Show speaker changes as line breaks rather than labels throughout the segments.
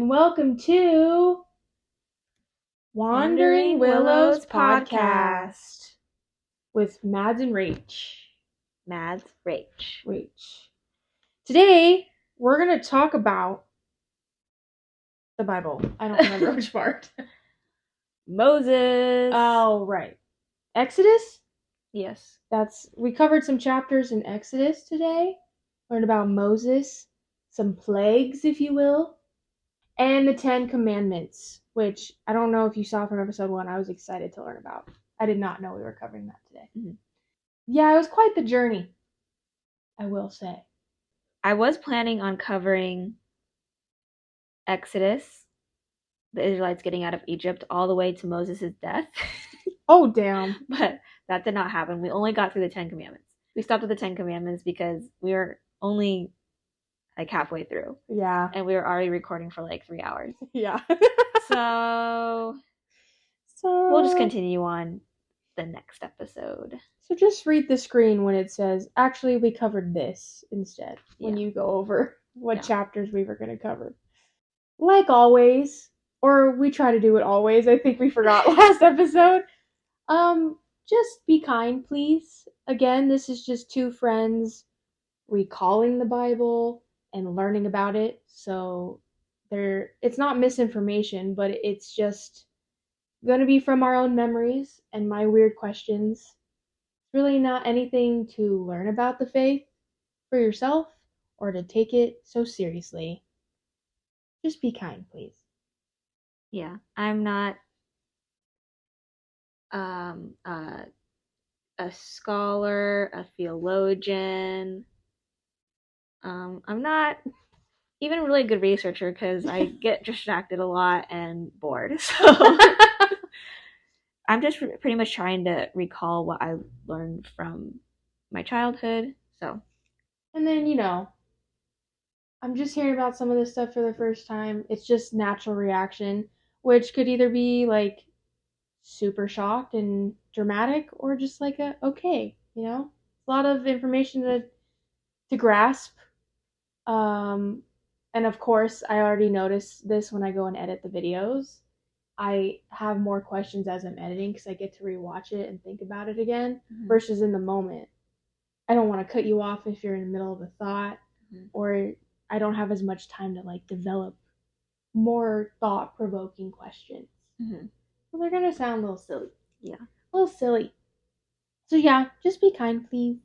and welcome to Wandering Willows Podcast with Mads and Rach. Rach. Today, we're going to talk about the Bible. I don't remember which part.
Moses.
Oh, right. Exodus?
Yes.
We covered some chapters in Exodus today. Learned about Moses, some plagues, if you will, and the 10 Commandments, which I don't know if you saw from episode 1. I was excited to learn about. I did not know we were covering that today.
Mm-hmm.
Yeah, it was quite the journey, I will say.
I was planning on covering Exodus, the Israelites getting out of Egypt, all the way to Moses' death.
Oh, damn.
But that did not happen. We only got through the 10 Commandments. We stopped at the 10 Commandments because we were only like halfway through.
Yeah.
And we were already recording for like 3 hours.
Yeah.
So we'll just continue on the next episode.
So just read the screen when it says, actually, we covered this instead, when you go over what chapters we were going to cover. Like always, or we try to do it always. I think we forgot last episode. Just be kind, please. Again, this is just two friends recalling the Bible and learning about it. So it's not misinformation, but it's just going to be from our own memories and my weird questions. It's really not anything to learn about the faith for yourself or to take it so seriously. Just be kind, please.
Yeah, I'm not a scholar, a theologian. I'm not even really a good researcher because I get distracted a lot and bored. So I'm just pretty much trying to recall what I learned from my childhood. So,
and then, I'm just hearing about some of this stuff for the first time. It's just natural reaction, which could either be like super shocked and dramatic or just like okay, a lot of information to grasp. And of course, I already noticed this when I go and edit the videos. I have more questions as I'm editing because I get to rewatch it and think about it again versus in the moment. I don't want to cut you off if you're in the middle of a thought or I don't have as much time to like develop more thought-provoking questions. So they're going to sound a little silly.
Yeah.
A little silly. So yeah, just be kind, please.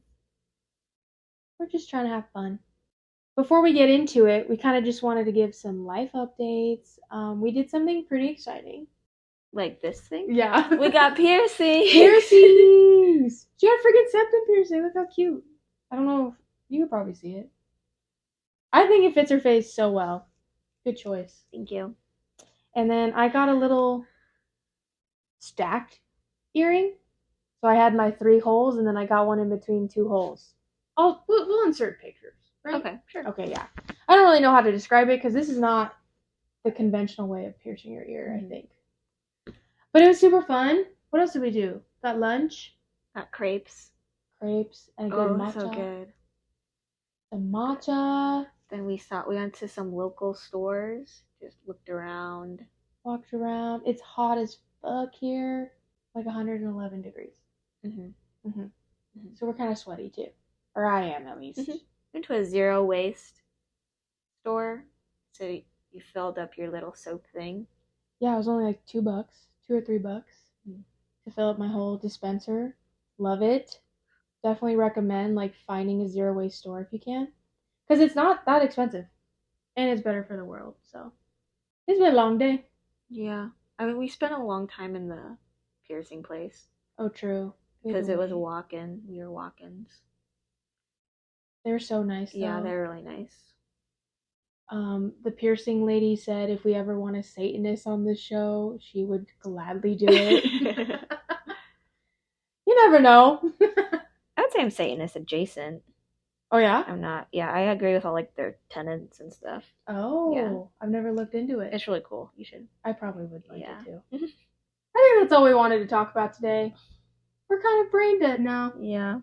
We're just trying to have fun. Before we get into it, we kind of just wanted to give some life updates. We did something pretty exciting.
Like this thing?
Yeah.
We got piercings!
Piercings! She had freaking septum piercing. Look how cute. I don't know if you could probably see it. I think it fits her face so well. Good choice.
Thank you.
And then I got a little stacked earring. So I had my 3 holes, and then I got one in between 2 holes. We'll insert pictures, right?
Okay, sure.
Okay, yeah. I don't really know how to describe it because this is not the conventional way of piercing your ear, I think. But it was super fun. What else did we do? Got lunch.
Got crepes.
And a good matcha.
Oh, so good.
The matcha.
Then we went to some local stores. Just looked around.
Walked around. It's hot as fuck here. Like 111 degrees. So we're kind of sweaty too. Or I am, at least.
Went to a zero waste store. So you filled up your little soap thing.
Yeah, it was only like $2 or $3 to fill up my whole dispenser. Love it. Definitely recommend like finding a zero waste store if you can. Because it's not that expensive. And it's better for the world. So it's been a long day.
Yeah. I mean, we spent a long time in the piercing place.
Oh, true.
Because it was a walk-in. We were walk-ins.
They were so nice, though.
Yeah, they're really nice.
The piercing lady said if we ever want a Satanist on the show, she would gladly do it. You never know.
I would say I'm Satanist adjacent.
Oh, yeah?
I'm not. Yeah, I agree with all like their tenets and stuff.
Oh,
yeah.
I've never looked into it.
It's really cool. You should.
I probably would like it too. I think that's all we wanted to talk about today. We're kind of brain dead now.
Yeah.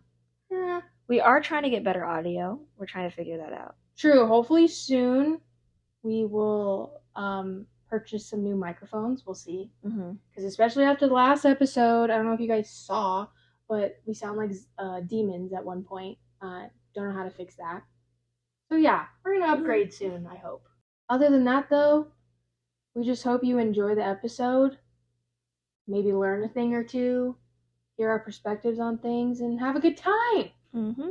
Yeah.
We are trying to get better audio. We're trying to figure that out.
True. Hopefully soon we will purchase some new microphones. We'll see.
Mm-hmm.
Because especially after the last episode, I don't know if you guys saw, but we sound like demons at one point. Don't know how to fix that. So yeah, we're going to upgrade soon, I hope. Other than that, though, we just hope you enjoy the episode. Maybe learn a thing or two. Hear our perspectives on things. And have a good time.
Mm-hmm.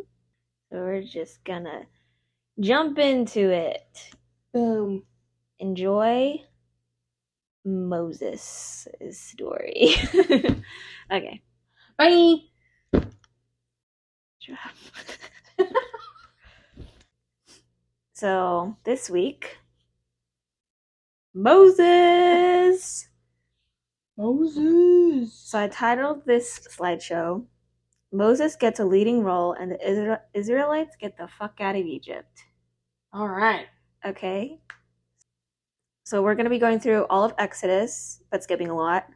So we're just going to jump into it.
Boom.
Enjoy Moses' story. Okay.
Bye.
So this week, Moses. So I titled this slideshow, Moses gets a leading role and the Israelites get the fuck out of Egypt.
All right.
Okay. So we're going to be going through all of Exodus, but skipping a lot.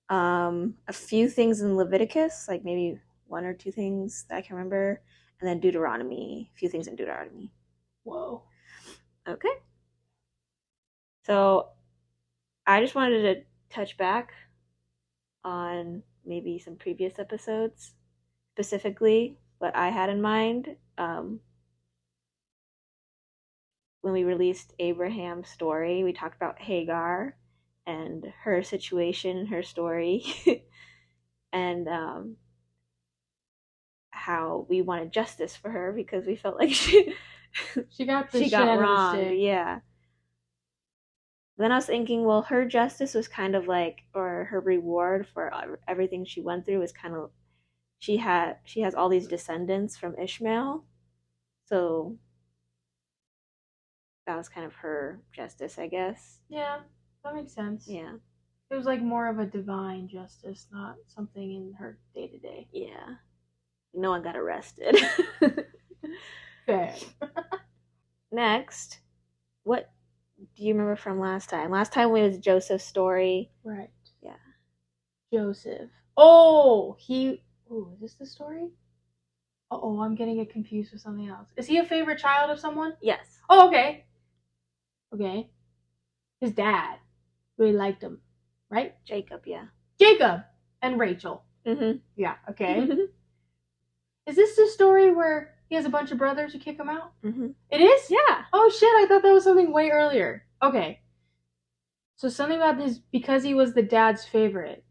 A few things in Leviticus, like maybe one or two things that I can remember, and then Deuteronomy, a few things in Deuteronomy.
Whoa.
Okay. So I just wanted to touch back on maybe some previous episodes, specifically what I had in mind when we released Abraham's story. We talked about Hagar and her situation, her story, and how we wanted justice for her because we felt like she
got
wronged. Yeah. Then I was thinking, well, her justice was kind of like, or her reward for everything she went through was kind of, she has all these descendants from Ishmael, so that was kind of her justice, I guess.
Yeah, that makes sense.
Yeah.
It was like more of a divine justice, not something in her day to day.
Yeah. No one got arrested.
Fair.
Next, what do you remember from last time? Last time it was Joseph's story.
Right.
Yeah.
Joseph. Oh, is this the story? Uh-oh, I'm getting it confused with something else. Is he a favorite child of someone?
Yes.
Oh, okay. Okay. His dad really liked him, right?
Jacob, yeah.
Jacob and Rachel.
Mm-hmm.
Yeah, okay. Is this the story where he has a bunch of brothers who kick him out?
Mm-hmm.
It is?
Yeah.
Oh shit, I thought that was something way earlier. Okay. So something about this, because he was the dad's favorite,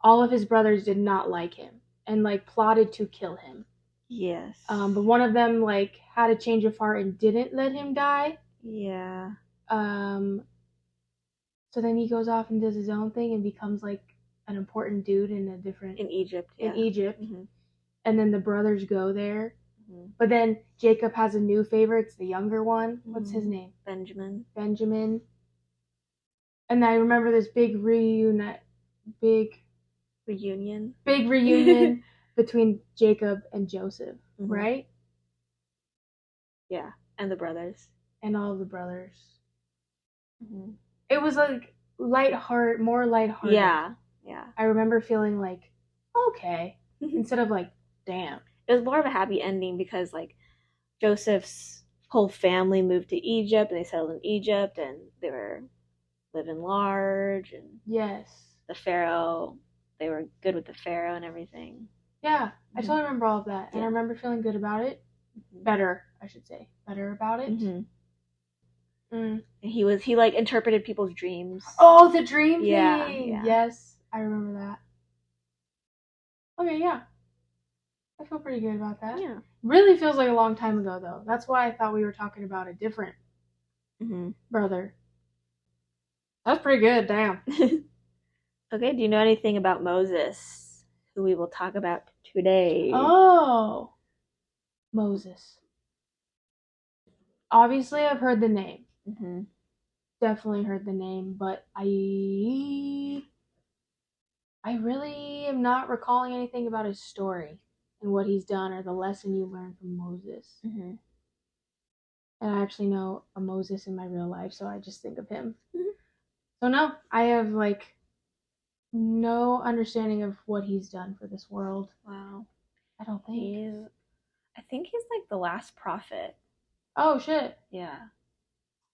all of his brothers did not like him and like plotted to kill him.
Yes.
But one of them like had a change of heart and didn't let him die.
Yeah.
So then he goes off and does his own thing and becomes like an important dude in
Egypt. Yeah.
In Egypt.
Mm-hmm.
And then the brothers go there.
Mm-hmm.
But then Jacob has a new favorite. It's the younger one. What's his name?
Benjamin.
And I remember this big reunion between Jacob and Joseph,
mm-hmm.
right?
Yeah, and the brothers.
And all the brothers.
Mm-hmm.
It was like more lighthearted.
Yeah.
I remember feeling like, okay, instead of like, damn.
It was more of a happy ending because like Joseph's whole family moved to Egypt and they settled in Egypt and they were living large and
yes,
the Pharaoh, they were good with the Pharaoh and everything.
Yeah, mm-hmm. I totally remember all of that, and I remember feeling good about it.
Mm-hmm.
Better about it.
Mm-hmm. And he like interpreted people's dreams.
Oh, the dream thing.
Yeah.
Yes, I remember that. Okay, yeah. I feel pretty good about that.
Yeah.
Really feels like a long time ago, though. That's why I thought we were talking about a different brother. That's pretty good, damn.
Okay, do you know anything about Moses, who we will talk about today?
Oh, Moses. Obviously, I've heard the name.
Mm-hmm.
Definitely heard the name, but I really am not recalling anything about his story and what he's done or the lesson you learn from Moses.
Mm-hmm.
And I actually know a Moses in my real life, so I just think of him. Mm-hmm. So no, I have like no understanding of what he's done for this world.
Wow.
I don't think.
I think he's like the last prophet.
Oh shit.
Yeah.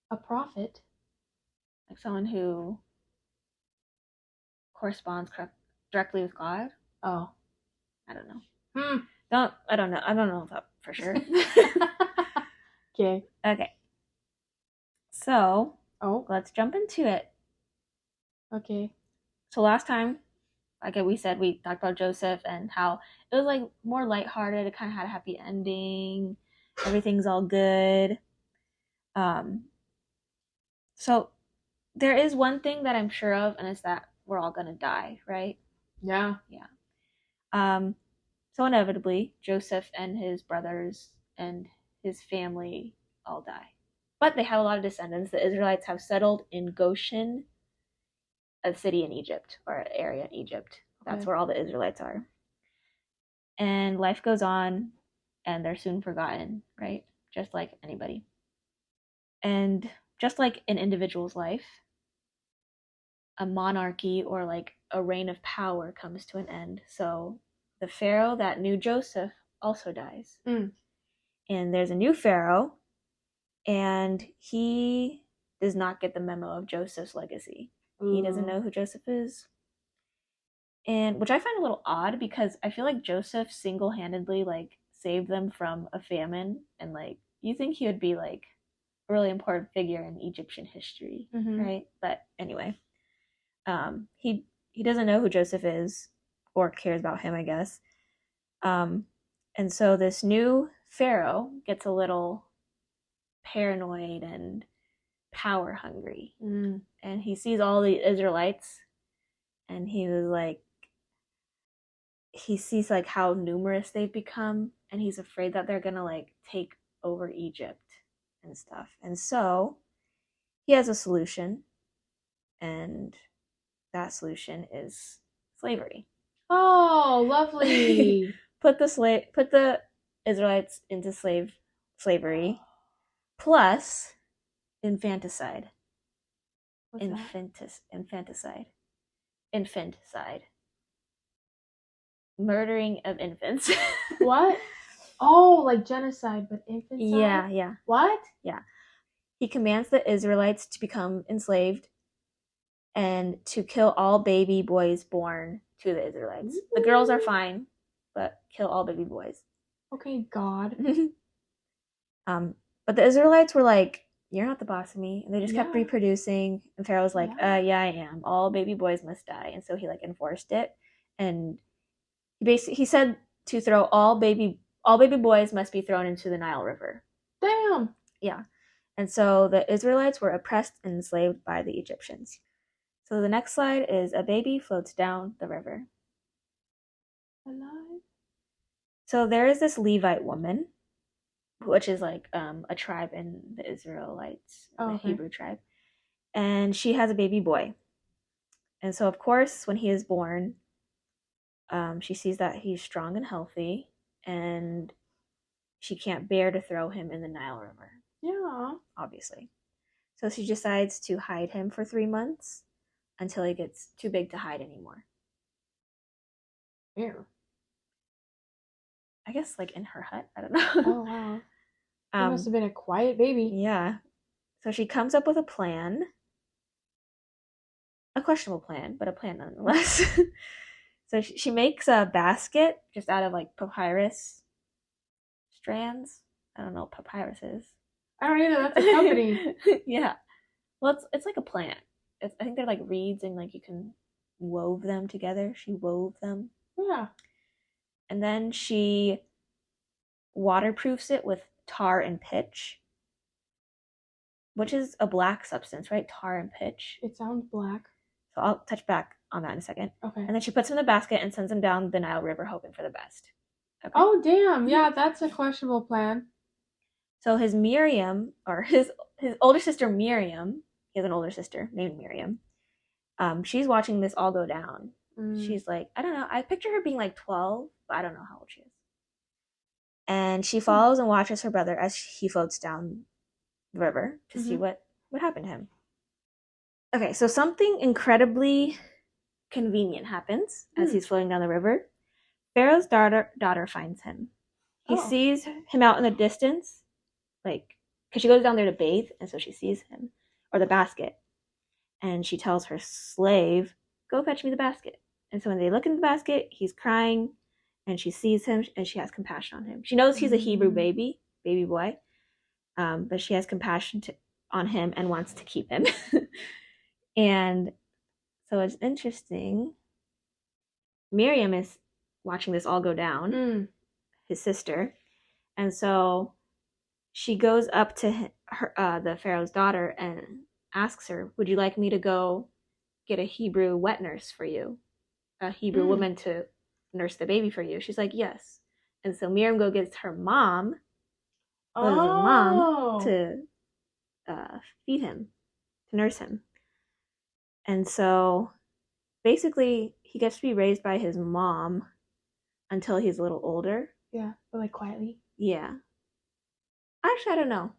A prophet?
Like someone who corresponds directly with God.
Oh.
I don't know. I don't know that for sure.
Okay.
Okay. So, let's jump into it.
Okay.
So last time, like we said, we talked about Joseph and how it was like more lighthearted. It kind of had a happy ending. Everything's all good. So there is one thing that I'm sure of, and it's that we're all gonna die, right?
Yeah.
So inevitably, Joseph and his brothers and his family all die. But they have a lot of descendants. The Israelites have settled in Goshen, a city in Egypt, or an area in Egypt. That's where all the Israelites are. And life goes on, and they're soon forgotten, right? Just like anybody. And just like an individual's life, a monarchy or like a reign of power comes to an end. So the Pharaoh that knew Joseph also dies. And there's a new Pharaoh, and he does not get the memo of Joseph's legacy. He doesn't know who Joseph is. And which I find a little odd, because I feel like Joseph single-handedly like saved them from a famine, and like you think he would be like a really important figure in Egyptian history, right? But anyway, he doesn't know who Joseph is or cares about him, I guess. And so this new Pharaoh gets a little paranoid and power hungry, and he sees all the Israelites, and he sees like how numerous they've become, and he's afraid that they're gonna like take over Egypt and stuff. And so he has a solution, and that solution is slavery.
Oh, lovely.
Put the Israelites into slavery plus infanticide. Infanticide. Murdering of infants.
What? Oh, like genocide, but infanticide?
Yeah.
What?
Yeah. He commands the Israelites to become enslaved and to kill all baby boys born to the Israelites. Ooh. The girls are fine, but kill all baby boys.
Okay, God.
But the Israelites were like, "You're not the boss of me," and they just kept reproducing. And Pharaoh was like, "Yeah, I am. All baby boys must die." And so he like enforced it, and he said to throw all baby boys must be thrown into the Nile River.
Damn.
Yeah. And so the Israelites were oppressed and enslaved by the Egyptians. So the next slide is a baby floats down the river.
Alive?
So there is this Levite woman, which is like a tribe in the Israelites, the Hebrew tribe. And she has a baby boy. And so, of course, when he is born, she sees that he's strong and healthy, and she can't bear to throw him in the Nile River.
Yeah.
Obviously. So she decides to hide him for 3 months until he gets too big to hide anymore.
Where?
I guess like in her hut. I don't know.
Oh, wow. He must have been a quiet baby.
Yeah. So she comes up with a plan. A questionable plan, but a plan nonetheless. So she makes a basket just out of like papyrus strands. I don't know what papyrus is.
I don't either. That's a company.
Yeah. Well, it's like a plant. I think they're like reeds, and like you can wove them together. She wove them.
Yeah.
And then she waterproofs it with tar and pitch, which is a black substance, right? Tar and pitch.
It sounds black.
So I'll touch back on that in a second.
Okay.
And then she puts him in the basket and sends him down the Nile River, hoping for the best.
Okay. Oh, damn. Yeah, that's a questionable plan.
So his older sister Miriam, he has an older sister named Miriam, she's watching this all go down. She's like, I don't know, I picture her being like 12, but I don't know how old she is. And she follows and watches her brother as he floats down the river to see what happened to him. Okay, so something incredibly convenient happens as he's floating down the river. Pharaoh's daughter finds him. He sees him out in the distance, like, because she goes down there to bathe, and so she sees him, or the basket. and she tells her slave, go fetch me the basket. And so when they look in the basket, he's crying, and she sees him, and she has compassion on him. She knows he's a Hebrew baby boy, but she has compassion on him and wants to keep him. And so it's interesting. Miriam is watching this all go down, his sister. And so she goes up to her, the Pharaoh's daughter, and asks her, would you like me to go get a Hebrew wet nurse for you? A Hebrew woman to nurse the baby for you? She's like, yes. And so Miriam gets her mom, to feed him, to nurse him. And so basically he gets to be raised by his mom until he's a little older.
Yeah, but like quietly.
Yeah. Actually, I don't know.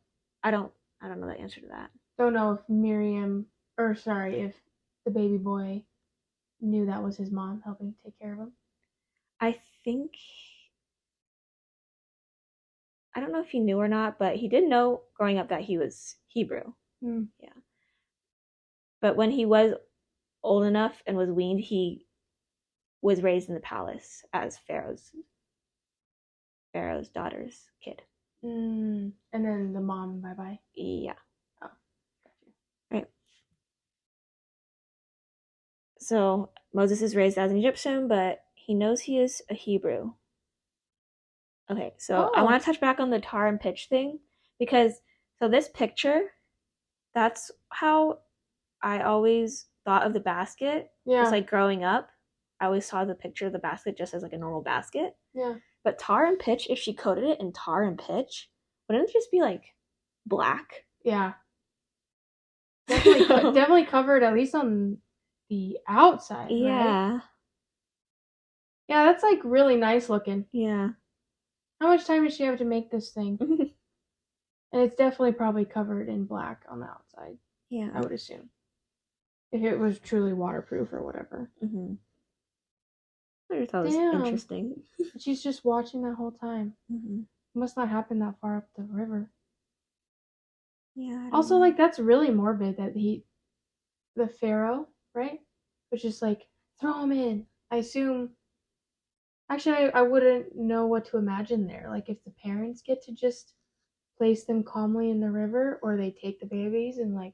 I don't know the answer to that.
Don't know if if the baby boy knew that was his mom helping take care of him.
I don't know if he knew or not, but he did know growing up that he was Hebrew. Yeah. But when he was old enough and was weaned, he was raised in the palace as Pharaoh's daughter's kid.
And then the mom, bye-bye.
Yeah.
Oh, got you.
Right. So Moses is raised as an Egyptian, but he knows he is a Hebrew. Okay, so I want to touch back on the tar and pitch thing, because so this picture, that's how I always thought of the basket.
Yeah.
Just like growing up, I always saw the picture of the basket just as like a normal basket.
Yeah.
But tar and pitch, if she coated it in tar and pitch, wouldn't it just be like black?
Yeah. Definitely covered, at least on the outside.
Yeah.
Right? Yeah, that's like really nice looking.
Yeah.
How much time did she have to make this thing? And it's definitely probably covered in black on the outside.
Yeah.
I would assume. If it was truly waterproof or whatever.
I just thought it was interesting.
She's just watching that whole time. It must not happen that far up the river.
Yeah.
Also, like, that's really morbid that the Pharaoh, right, was just like, throw him in. I assume. Actually, I wouldn't know what to imagine there. Like, if the parents get to just place them calmly in the river, or they take the babies and, like,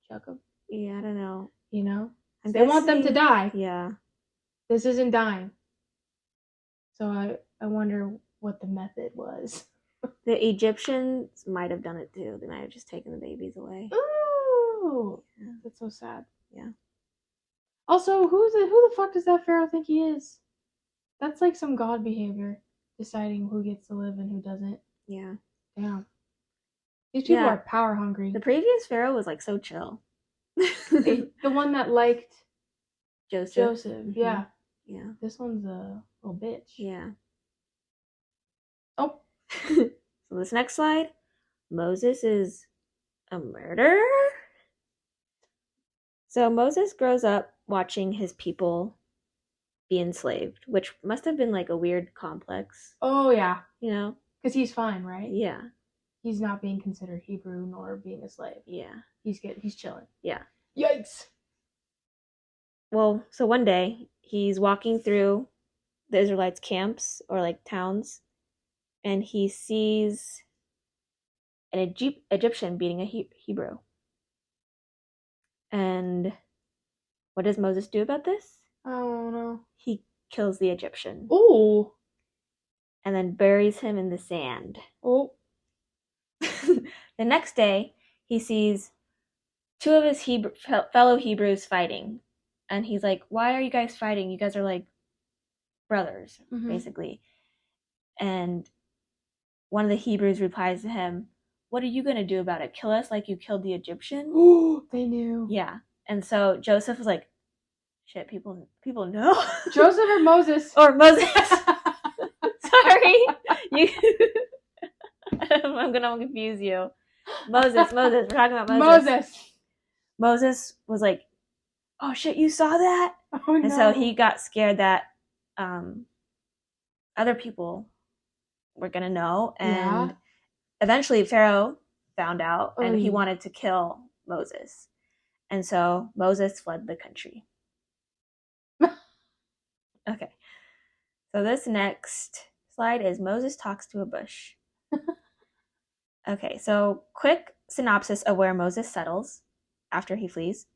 chuck them.
Yeah, I don't know.
You know? They want them to die.
Yeah.
This isn't dying. So I wonder what the method was.
The Egyptians might have done it too. They might have just taken the babies away.
Ooh! Yeah. That's so sad.
Yeah.
Also, who the fuck does that Pharaoh think he is? That's like some god behavior, deciding who gets to live and who doesn't.
Yeah.
Damn. These people are power hungry.
The previous Pharaoh was like so chill.
The one that liked Joseph. Yeah.
Yeah.
This one's a little bitch.
Yeah.
Oh.
So this next slide, Moses is a murderer. So Moses grows up watching his people be enslaved, which must have been like a weird complex.
Oh yeah.
You know?
Because he's fine, right?
Yeah.
He's not being considered Hebrew nor being a slave.
Yeah.
He's good. He's chilling.
Yeah.
Yikes.
Well, so one day he's walking through the Israelites' camps or like towns, and he sees an Egyptian beating a Hebrew. And what does Moses do about this?
I don't know.
He kills the Egyptian.
Ooh.
And then buries him in the sand.
Oh.
The next day, he sees two of his fellow Hebrews fighting. And he's like, why are you guys fighting? You guys are like brothers, basically. And one of the Hebrews replies to him, what are you going to do about it? Kill us like you killed the Egyptian?
Ooh, they knew.
Yeah. And so Joseph was like, shit, people know.
Joseph or Moses?
Or Moses. Sorry. I'm going to confuse you. Moses. We're talking about Moses. Moses was like, oh shit, you saw that?
Oh, no.
And so he got scared that other people were going to know. And eventually Pharaoh found out, and he wanted to kill Moses. And so Moses fled the country. Okay. So this next slide is Moses talks to a bush. Okay, so quick synopsis of where Moses settles after he flees.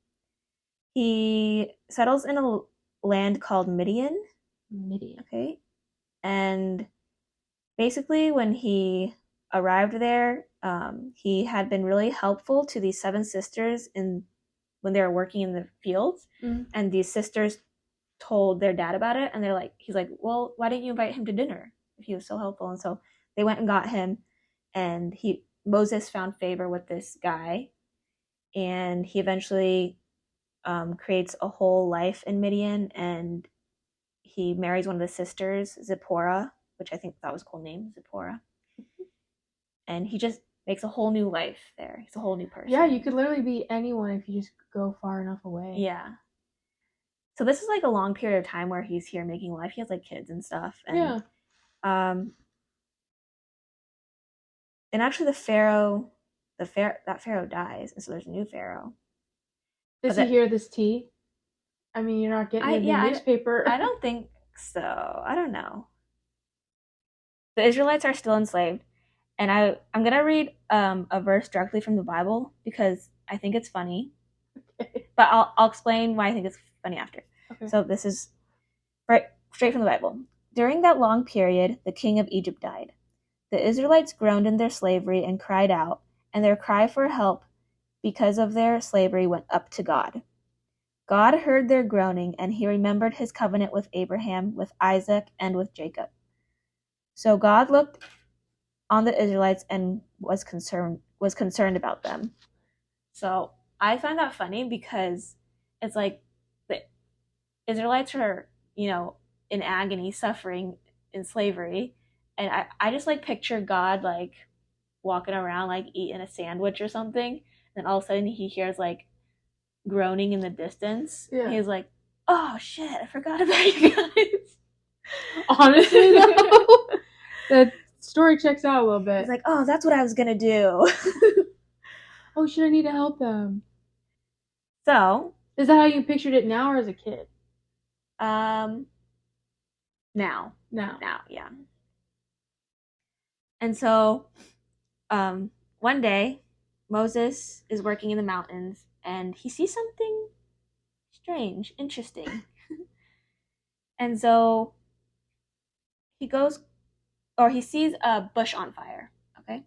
He settles in a land called Midian.
Midian.
Okay. And basically when he arrived there, he had been really helpful to these 7 sisters when they were working in the fields.
Mm-hmm.
And these sisters told their dad about it, and he's like, well, why didn't you invite him to dinner if he was so helpful? And so they went and got him, and Moses found favor with this guy, and he eventually creates a whole life in Midian, and he marries one of the sisters, Zipporah, which I think that was a cool name, Zipporah. And he just makes a whole new life there. He's a whole new person.
Yeah, you could literally be anyone if you just go far enough away.
Yeah. So this is like a long period of time where he's here making life. He has like kids and stuff. And,
yeah.
And actually that Pharaoh dies, and so there's a new Pharaoh.
Does he hear this tea? I mean, you're not getting it in the newspaper.
I don't think so. I don't know. The Israelites are still enslaved, and I'm gonna read a verse directly from the Bible because I think it's funny.
Okay.
But I'll explain why I think it's funny after.
Okay.
So this is right straight from the Bible. During that long period, the king of Egypt died. The Israelites groaned in their slavery and cried out, and their cry for help because of their slavery went up to God. God heard their groaning, and he remembered his covenant with Abraham, with Isaac, and with Jacob. So God looked on the Israelites and was concerned about them. So I find that funny because it's like the Israelites are, in agony, suffering in slavery. And I just like picture God like walking around like eating a sandwich or something. And all of a sudden he hears like groaning in the distance.
Yeah.
He's like, oh shit, I forgot about you guys.
Honestly though, that story checks out a little bit.
He's like, oh, that's what I was gonna do.
Oh shit, I need to help them.
So
is that how you pictured it now or as a kid?
Now, yeah. And so, one day, Moses is working in the mountains, and he sees something strange, interesting. And so, he sees a bush on fire, okay?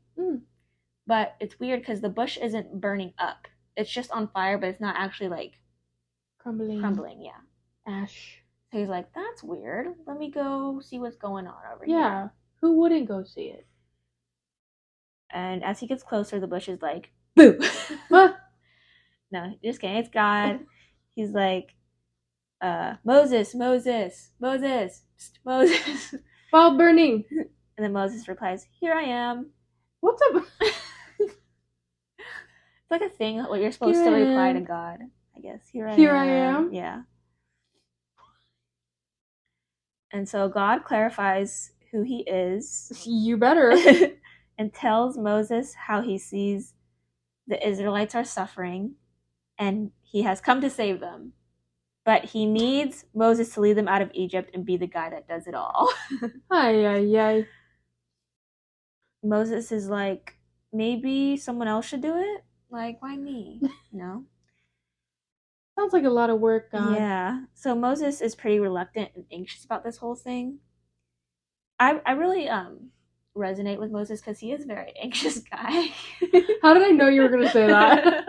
But it's weird because the bush isn't burning up. It's just on fire, but it's not actually, like, crumbling, yeah.
Ash.
So he's like, that's weird. Let me go see what's going on over here.
Yeah, who wouldn't go see it?
And as he gets closer, the bush is like, boo! No, just kidding. It's God. He's like, Moses.
While burning.
And then Moses replies, here I am.
What's up?
It's like a thing what you're supposed to reply to God, I guess. Here I am. Yeah. And so God clarifies who he is.
You better.
And tells Moses how he sees the Israelites are suffering and he has come to save them. But he needs Moses to lead them out of Egypt and be the guy that does it all.
Ay.
Moses is like, maybe someone else should do it? Like, why me? No?
Sounds like a lot of work, God.
Yeah. So Moses is pretty reluctant and anxious about this whole thing. I really resonate with Moses because he is a very anxious guy.
How did I know you were going to say that?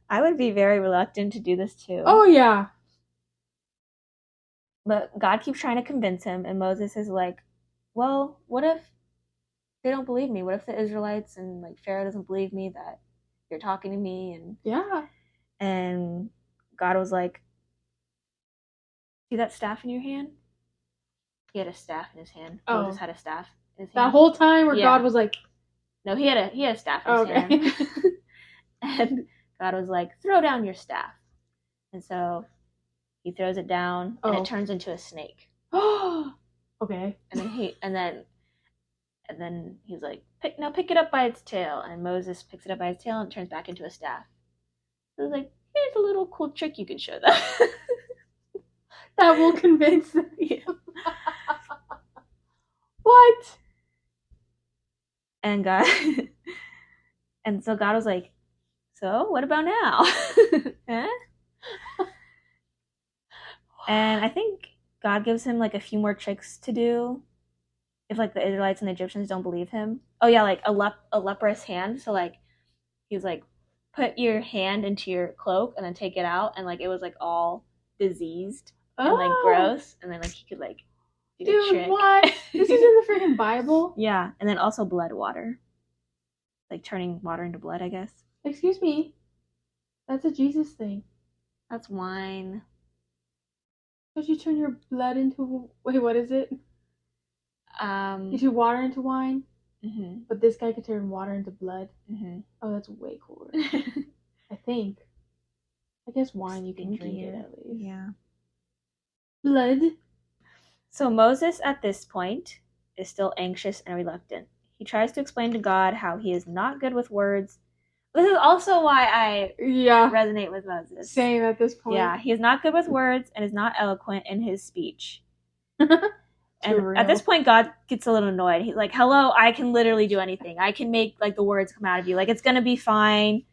I would be very reluctant to do this too.
Oh, yeah.
But God keeps trying to convince him, and Moses is like, well, what if they don't believe me? What if the Israelites and like Pharaoh doesn't believe me that you're talking to me? And
yeah.
And God was like, see that staff in your hand? He had a staff in his hand.
Oh.
Moses had a staff in his
hand. That
hand.
whole time where God was like...
No, he had a staff in his hand. And God was like, throw down your staff. And so he throws it down, and it turns into a snake.
Okay.
And then And then he's like, pick it up by its tail. And Moses picks it up by its tail and it turns back into a staff. So he's like, here's a little cool trick you can show them.
That will convince them.
Yeah.
What?
And so God was like, so what about now? Eh? And I think God gives him like a few more tricks to do if like the Israelites and the Egyptians don't believe him. Oh yeah, like a leprous hand. So like he was like, put your hand into your cloak and then take it out, and like it was like all diseased and like gross, and then like he could like do the trick.
What? This is in the freaking Bible?
Yeah, and then also blood water. Like turning water into blood, I guess.
Excuse me. That's a Jesus thing.
That's wine.
Don't you turn your blood into... Wait, what is it? You turn water into wine?
Mm-hmm.
But this guy could turn water into blood?
Mm-hmm.
Oh, that's way cooler. I think. I guess wine you can drink it at least.
Yeah.
Blood.
So Moses at this point is still anxious and reluctant. He tries to explain to God how he is not good with words. This is also why I resonate with Moses.
Same at this point.
Yeah, he is not good with words and is not eloquent in his speech. And at this point, God gets a little annoyed. He's like, hello, I can literally do anything. I can make like the words come out of you. Like, it's going to be fine.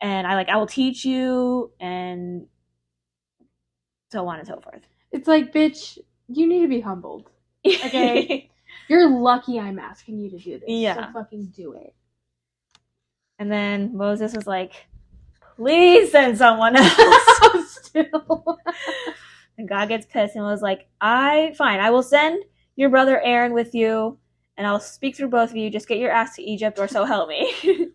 And I will teach you, and so on and so forth.
It's like, bitch, you need to be humbled. Okay? You're lucky I'm asking you to do this.
Yeah.
So fucking do it.
And then Moses was like, please send someone else.
Still.
And God gets pissed and was like, fine, I will send your brother Aaron with you, and I'll speak through both of you. Just get your ass to Egypt, or so help me.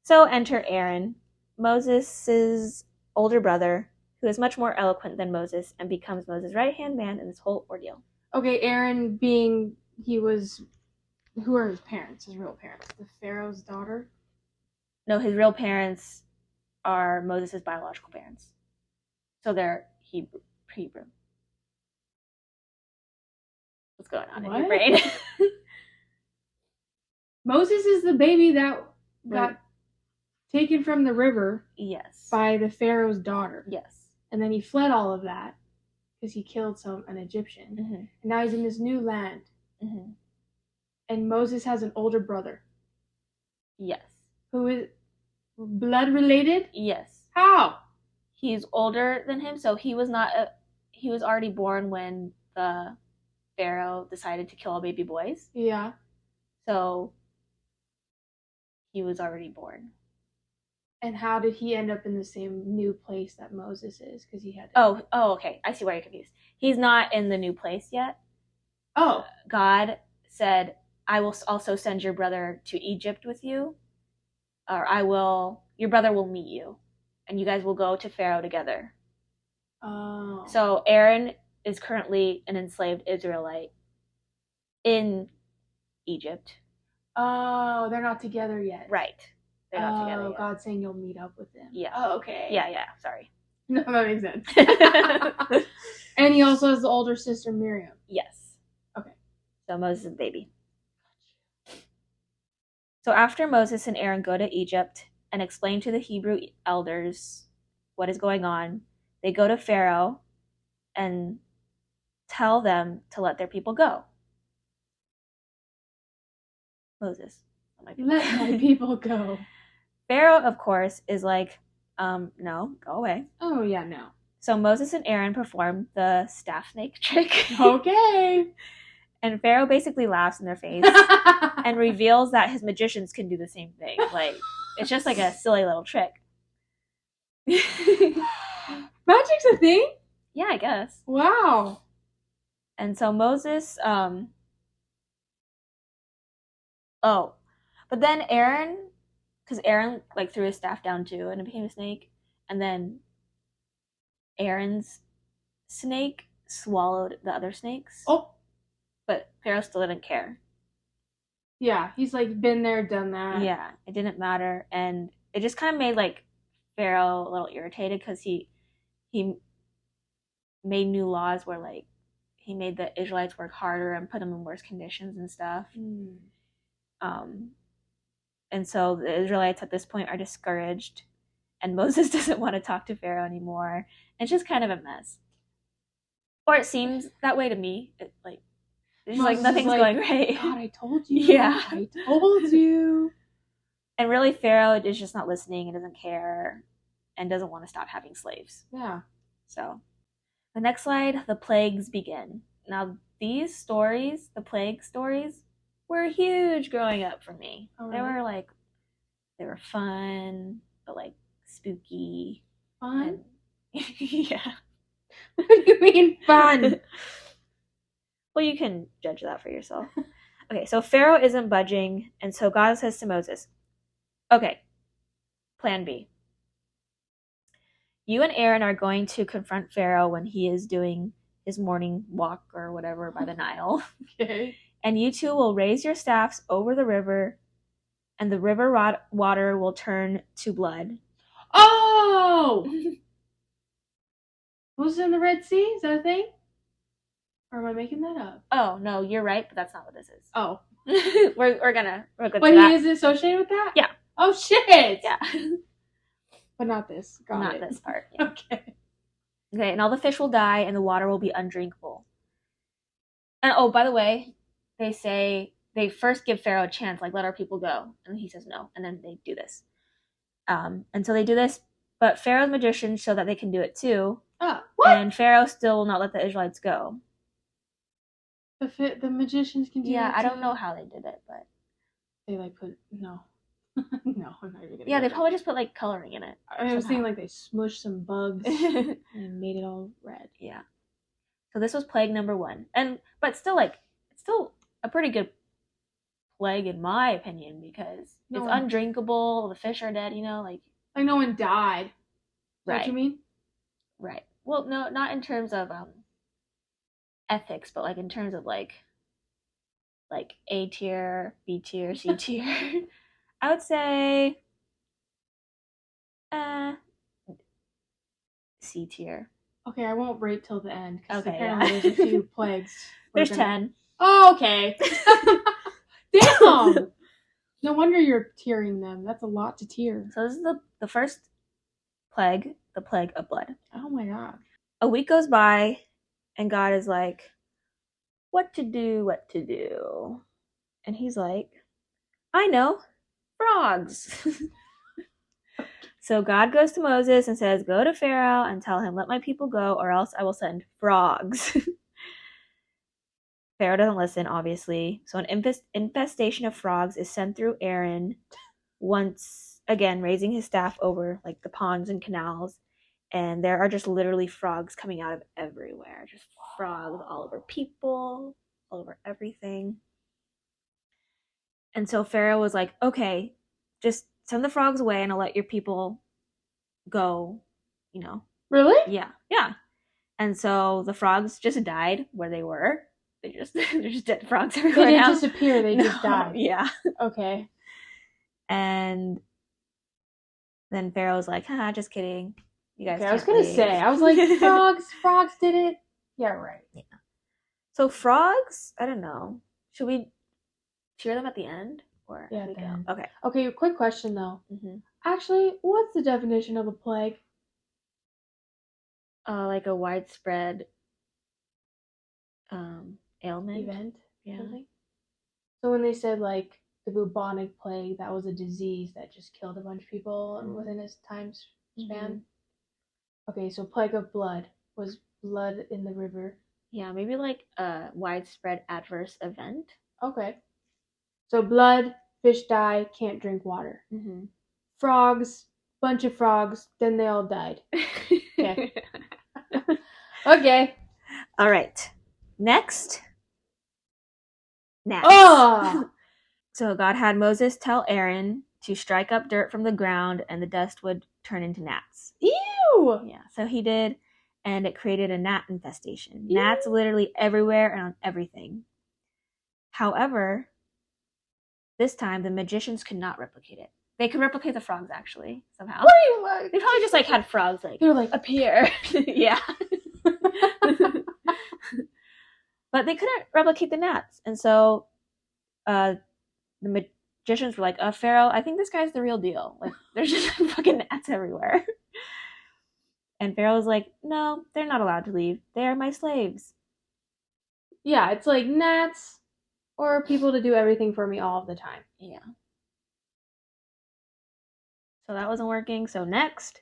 So enter Aaron, Moses' older brother, who is much more eloquent than Moses and becomes Moses' right-hand man in this whole ordeal.
Okay, Aaron being, who are his parents, his real parents? The Pharaoh's daughter?
No, his real parents are Moses' biological parents. So they're Hebrew. What's going on in your brain?
Moses is the baby that got taken from the river.
Yes.
By the Pharaoh's daughter.
Yes.
And then he fled all of that because he killed an Egyptian. Mm-hmm. And now he's in this new land. Mm-hmm. And Moses has an older brother.
Yes.
Who is blood related?
Yes.
How?
He's older than him, so he was already born when the Pharaoh decided to kill all baby boys.
Yeah. So
he was already born.
And how did he end up in the same new place that Moses is? Because he had
to... Oh, okay. I see why you're confused. He's not in the new place yet.
Oh.
God said, I will also send your brother to Egypt with you. Or your brother will meet you. And you guys will go to Pharaoh together.
Oh.
So Aaron is currently an enslaved Israelite in Egypt.
Oh, they're not together yet.
Right. They're not together yet.
God's saying you'll meet up with them.
Yeah.
Oh, okay.
Yeah, sorry.
No, that makes sense. And he also has the older sister, Miriam.
Yes.
Okay.
So Moses is the baby. So after Moses and Aaron go to Egypt and explain to the Hebrew elders what is going on, they go to Pharaoh and tell them to let their people go. Moses.
Let my people go.
Pharaoh, of course, is like, no, go away.
Oh, yeah, no.
So Moses and Aaron perform the staff snake trick.
Okay.
And Pharaoh basically laughs in their face and reveals that his magicians can do the same thing. Like, it's just like a silly little trick.
Magic's a thing?
Yeah, I guess.
Wow.
And so Moses, but then Aaron, because Aaron like threw his staff down too and it became a snake, and then Aaron's snake swallowed the other snakes.
Oh.
But Pharaoh still didn't care.
Yeah, he's like been there, done that.
Yeah, it didn't matter, and it just kind of made like Pharaoh a little irritated because he made new laws where like he made the Israelites work harder and put them in worse conditions and stuff. And so the Israelites at this point are discouraged, and Moses doesn't want to talk to Pharaoh anymore. It's just kind of a mess. Or it seems that way to me. It's like nothing's going right.
God, I told you.
Yeah.
I told you.
And really, Pharaoh is just not listening and doesn't care and doesn't want to stop having slaves.
Yeah.
So the next slide, the plagues begin. Now, these stories, the plague stories, were huge growing up for me.
Oh,
They
really?
they were fun, but spooky.
Fun?
Yeah.
What do you mean fun?
Well, you can judge that for yourself. Okay, so Pharaoh isn't budging, and so God says to Moses, okay, plan B. You and Aaron are going to confront Pharaoh when he is doing his morning walk or whatever by the Nile.
Okay.
And you two will raise your staffs over the river, and the river water will turn to blood.
Oh! Was it in the Red Sea? Is that a thing? Or am I making that up?
Oh, no, you're right, but that's not what this is.
Oh.
we're good
But
for that.
he is associated with that?
Yeah.
Oh, shit!
Yeah.
But not this.
Not this part. Yeah.
Okay.
Okay, and all the fish will die, and the water will be undrinkable. And oh, by the way, they first give Pharaoh a chance, let our people go. And he says no, and then they do this. And so they do this, but Pharaoh's magicians show that they can do it too.
Oh, what?
And Pharaoh still will not let the Israelites go.
The magicians can do
Yeah,
that
I
too?
don't know how they did it, but
They put... No. No, I'm not even gonna
yeah,
go
they probably just put coloring in it.
I was
somehow.
thinking they smushed some bugs and made it all red.
Yeah. So this was plague number 1. But still it's still a pretty good plague in my opinion, because it's undrinkable, the fish are dead,
Like no one died. Is that what you mean?
Right. Well, no, not in terms of ethics, but in terms of A tier, B tier, C tier. I would say C tier.
Okay, I won't rate till the end, because
Okay,
apparently there's a few plagues.
There's 10.
Oh, okay. Damn! No wonder you're tiering them. That's a lot to tier.
So this is the first plague, the plague of blood.
Oh my god.
A week goes by, and God is like, what to do? And he's like, I know, frogs. So God goes to Moses and says, go to Pharaoh and tell him, let my people go, or else I will send frogs. Pharaoh doesn't listen, obviously. So an infestation of frogs is sent through Aaron, once again raising his staff over the ponds and canals. And there are just literally frogs coming out of everywhere. Just frogs all over people, all over everything. And so Pharaoh was like, okay, just send the frogs away and I'll let your people go,
Really?
Yeah. And so the frogs just died where they were. They're just dead frogs everywhere.
They didn't
now.
disappear, they just died.
Yeah.
Okay.
And then Pharaoh's like, just kidding. You guys
I was gonna say, I was like, frogs did it. Yeah, right.
Yeah. So frogs, I don't know. Should we cheer them at the end? Or
yeah,
we go? Okay.
Okay, quick question though.
Mm-hmm.
Actually, what's the definition of a plague?
A widespread ailment.
Event?
Yeah.
Something? So when they said the bubonic plague, that was a disease that just killed a bunch of people within its time span? Mm-hmm. Okay, so plague of blood was blood in the river.
Yeah, maybe a widespread adverse event.
Okay. So blood, fish die, can't drink water.
Mm-hmm.
Frogs, bunch of frogs, then they all died. Okay. Okay.
All right. Next. Gnats.
Oh!
So God had Moses tell Aaron to strike up dirt from the ground and the dust would turn into gnats.
Ew!
Yeah, so he did, and it created a gnat infestation. Ew. Gnats literally everywhere and on everything. However, this time the magicians could not replicate it. They could replicate the frogs, actually, somehow.
What are you like?
They probably just had frogs
they're
appear. Yeah. But they couldn't replicate the gnats. And so the magicians were like, Pharaoh, I think this guy's the real deal. Like, there's just fucking gnats everywhere. And Pharaoh was like, no, they're not allowed to leave. They are my slaves.
Yeah, it's like gnats or people to do everything for me all of the time.
Yeah. So that wasn't working. So next,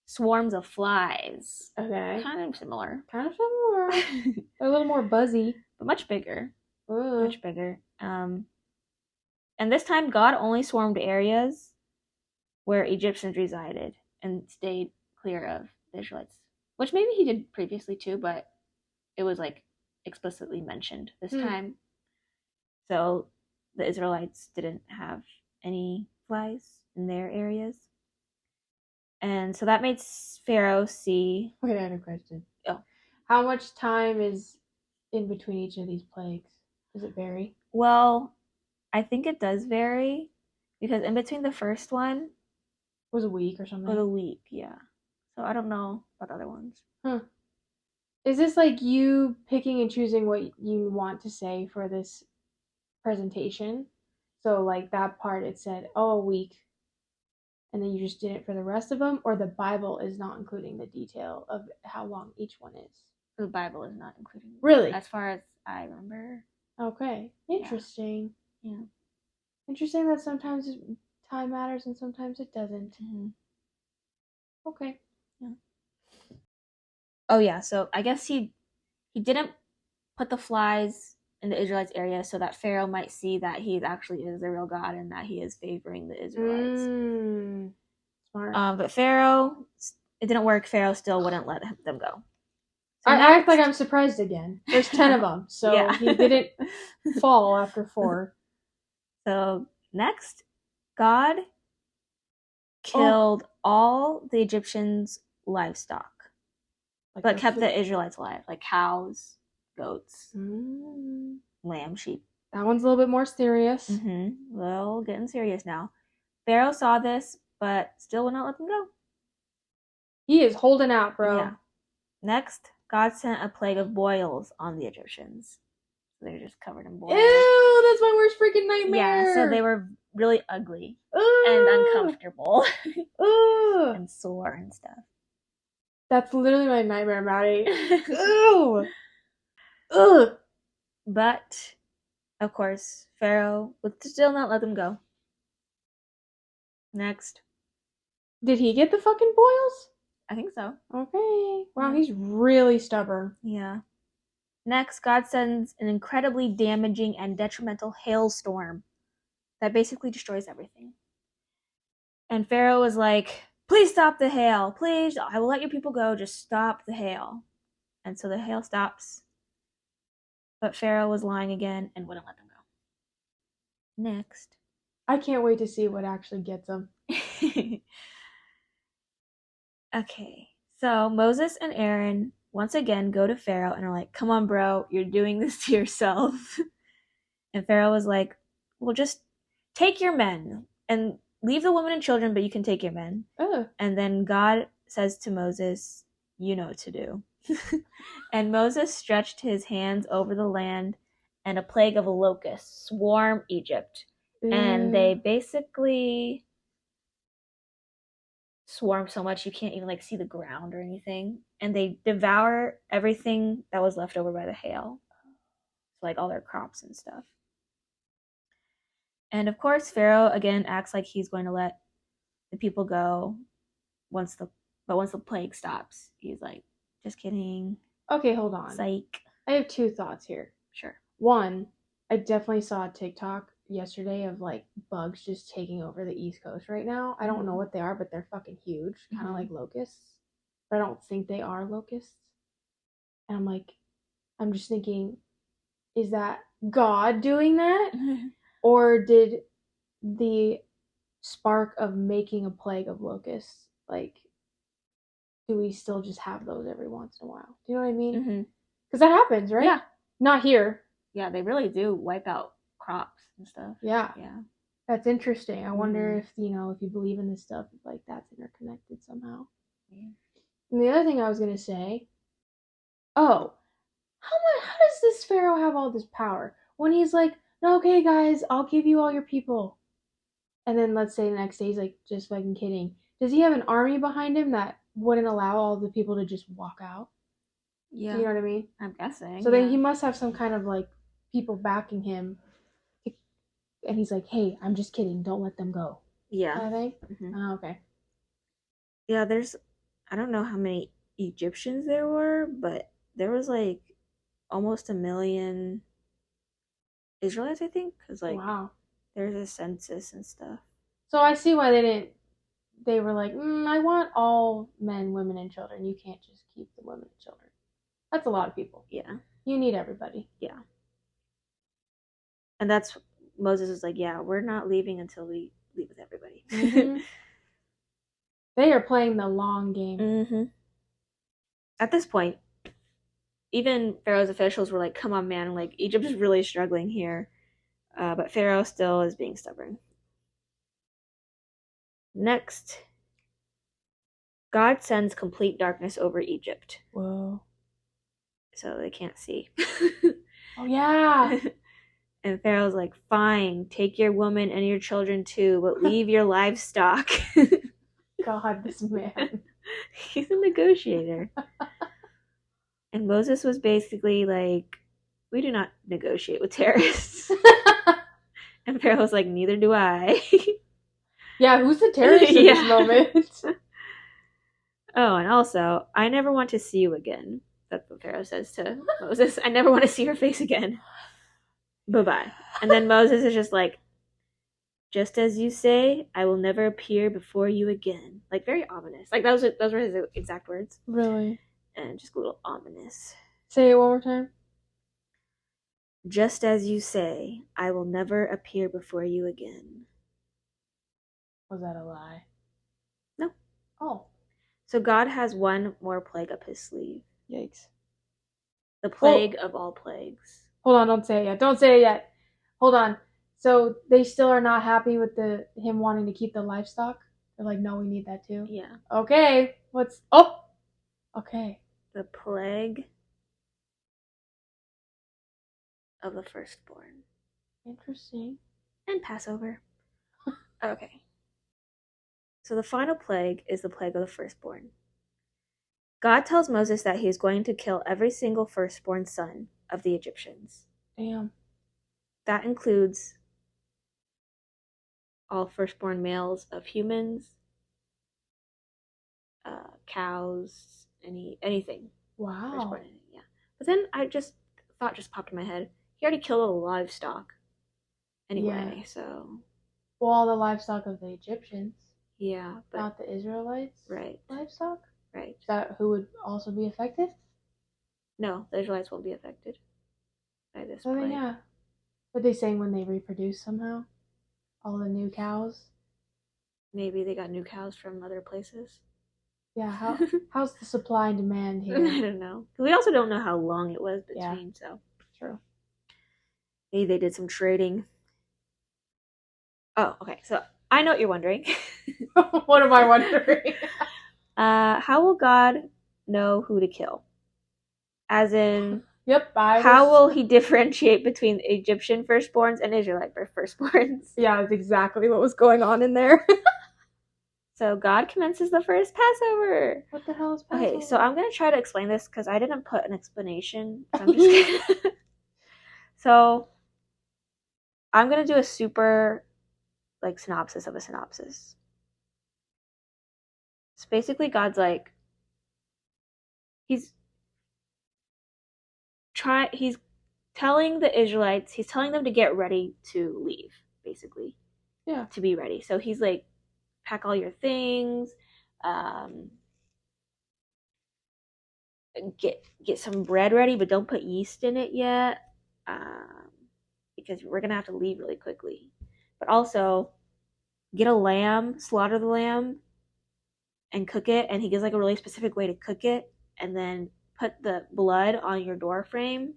swarms of flies.
Okay.
Kind of similar.
They're a little more buzzy.
But much bigger.
Ugh.
Much bigger. And this time, God only swarmed areas where Egyptians resided and stayed clear of the Israelites. Which maybe he did previously too, but it was like explicitly mentioned this time. So the Israelites didn't have any flies in their areas. And so that made Pharaoh see...
Wait, I had a question.
Oh.
How much time is in between each of these plagues? Does it vary?
Well, I think it does vary, because in between the first one...
Was a week or something?
Was a week, yeah. So I don't know about other ones.
Huh. Is this like you picking and choosing what you want to say for this presentation? So like that part it said, a week, and then you just did it for the rest of them? Or the Bible is not including the detail of how long each one is?
The Bible is not including.
Really?
As far as I remember.
Okay. Interesting.
Yeah.
Interesting that sometimes time matters and sometimes it doesn't.
Mm-hmm.
Okay.
Yeah. Oh yeah, so I guess he didn't put the flies in the Israelites area so that Pharaoh might see that he actually is the real God and that he is favoring the Israelites.
Smart.
But Pharaoh, it didn't work. Pharaoh still wouldn't let them go.
So I act like I'm surprised again. There's 10 of them, so yeah. He didn't fall after 4.
So next, God killed all the Egyptians' livestock, like but kept the Israelites alive, like cows, goats, lamb, sheep.
That one's a little bit more serious.
Well, getting serious now. Pharaoh saw this, but still would not let them go.
He is holding out, bro.
Yeah. Next, God sent a plague of boils on the Egyptians. So they're just covered in boils.
Ew, that's my worst freaking nightmare.
Yeah, so they were really ugly and uncomfortable and sore and stuff.
That's literally my nightmare, Maddie. Ew. Ugh.
But, of course, Pharaoh would still not let them go. Next.
Did he get the fucking boils?
I think so.
Okay. Wow, he's really stubborn.
Yeah. Next, God sends an incredibly damaging and detrimental hailstorm that basically destroys everything. And Pharaoh was like, please stop the hail. Please, I will let your people go. Just stop the hail. And so the hail stops. But Pharaoh was lying again and wouldn't let them go. Next.
I can't wait to see what actually gets them.
Okay. So Moses and Aaron once again go to Pharaoh and are like, come on, bro, you're doing this to yourself. And Pharaoh was like, well, just take your men and leave the women and children, but you can take your men. And then God says to Moses, you know what to do. And Moses stretched his hands over the land, and a plague of locusts swarmed Egypt. And they basically swarm so much you can't even like see the ground or anything. And they devour everything that was left over by the hail. So, like all their crops and stuff. And of course, Pharaoh again acts like he's going to let the people go once the plague stops. He's like, just kidding.
Okay, hold on.
Psych.
I have 2 thoughts here.
Sure.
One, I definitely saw a TikTok yesterday of like bugs just taking over the East Coast right now. I don't know what they are, but they're fucking huge, kind of like locusts. But I don't think they are locusts. And I'm just thinking, is that God doing that? Or did the spark of making a plague of locusts, like, do we still just have those every once in a while? Do you know what I mean? Because that happens, right?
Yeah.
Not here.
Yeah, they really do wipe out crops and stuff.
Yeah.
Yeah.
That's interesting. I wonder if, if you believe in this stuff, if, like, that's interconnected somehow. Yeah. And the other thing I was going to say, How does this Pharaoh have all this power? When he's like, no, okay, guys, I'll give you all your people. And then let's say the next day he's like, just fucking kidding. Does he have an army behind him that wouldn't allow all the people to just walk out?
Yeah.
Do you know what I mean?
I'm guessing.
So then he must have some kind of like people backing him. And he's like, hey, I'm just kidding. Don't let them go.
Yeah.
Kind of thing?
Mm-hmm.
Oh, okay.
Yeah, I don't know how many Egyptians there were, but there was like almost 1 million Israelites, I think. Because, like,
wow.
There's a census and stuff.
So I see why they were like, I want all men, women, and children. You can't just keep the women and children. That's a lot of people.
Yeah.
You need everybody.
Yeah. And that's, Moses was like, yeah, we're not leaving until we leave with everybody.
Mm-hmm. They are playing the long game.
Mm-hmm. At this point, even Pharaoh's officials were like, come on, man, like, Egypt is really struggling here. But Pharaoh still is being stubborn. Next, God sends complete darkness over Egypt.
Whoa.
So they can't see.
Oh, yeah.
And Pharaoh's like, fine, take your woman and your children too, but leave your livestock.
God, this man.
He's a negotiator. And Moses was basically like, we do not negotiate with terrorists. And Pharaoh was like, neither do I.
Yeah, who's the terrorist in this moment?
Oh, and also, I never want to see you again. That's what Pharaoh says to Moses. I never want to see your face again. Bye-bye. And then Moses is just like, just as you say, I will never appear before you again. Like, very ominous. Like, those were his exact words.
Really?
And just a little ominous.
Say it one more time.
Just as you say, I will never appear before you again.
Was that a lie?
No.
Oh.
So God has one more plague up his sleeve.
Yikes.
The plague of all plagues.
Hold on, don't say it yet. Don't say it yet. Hold on. So they still are not happy with him wanting to keep the livestock? They're like, no, we need that too?
Yeah.
Okay. Okay.
The plague of the firstborn.
Interesting.
And Passover. Okay. So the final plague is the plague of the firstborn. God tells Moses that he is going to kill every single firstborn son of the Egyptians.
Damn.
That includes all firstborn males of humans, cows, anything.
Wow.
Firstborn, yeah. But then thought just popped in my head. He already killed all the livestock. Anyway, yeah. So.
Well, all the livestock of the Egyptians.
Yeah, but
not the Israelites.
Right.
Livestock.
Right.
Is that who would also be affected?
No, the Israelites won't be affected by this plague.
Yeah. But they saying when they reproduce somehow, all the new cows.
Maybe they got new cows from other places.
Yeah. How's the supply and demand here?
I don't know. We also don't know how long it was between. Yeah. So
true.
Maybe they did some trading. Oh, okay. So I know what you're wondering.
What am I wondering?
How will God know who to kill? As in,
yep.
How will he differentiate between Egyptian firstborns and Israelite firstborns?
Yeah, that's exactly what was going on in there.
So God commences the first Passover.
What the hell is Passover?
Okay, so I'm going to try to explain this because I didn't put an explanation. So I'm just gonna... So I'm going to do a super synopsis of a synopsis. So basically God's like, he's telling the Israelites, he's telling them to get ready to leave, basically.
Yeah.
To be ready. So he's like, pack all your things, get some bread ready, but don't put yeast in it yet, because we're gonna have to leave really quickly. But also, get a lamb, slaughter the lamb, and cook it. And he gives a really specific way to cook it, and then put the blood on your door frame.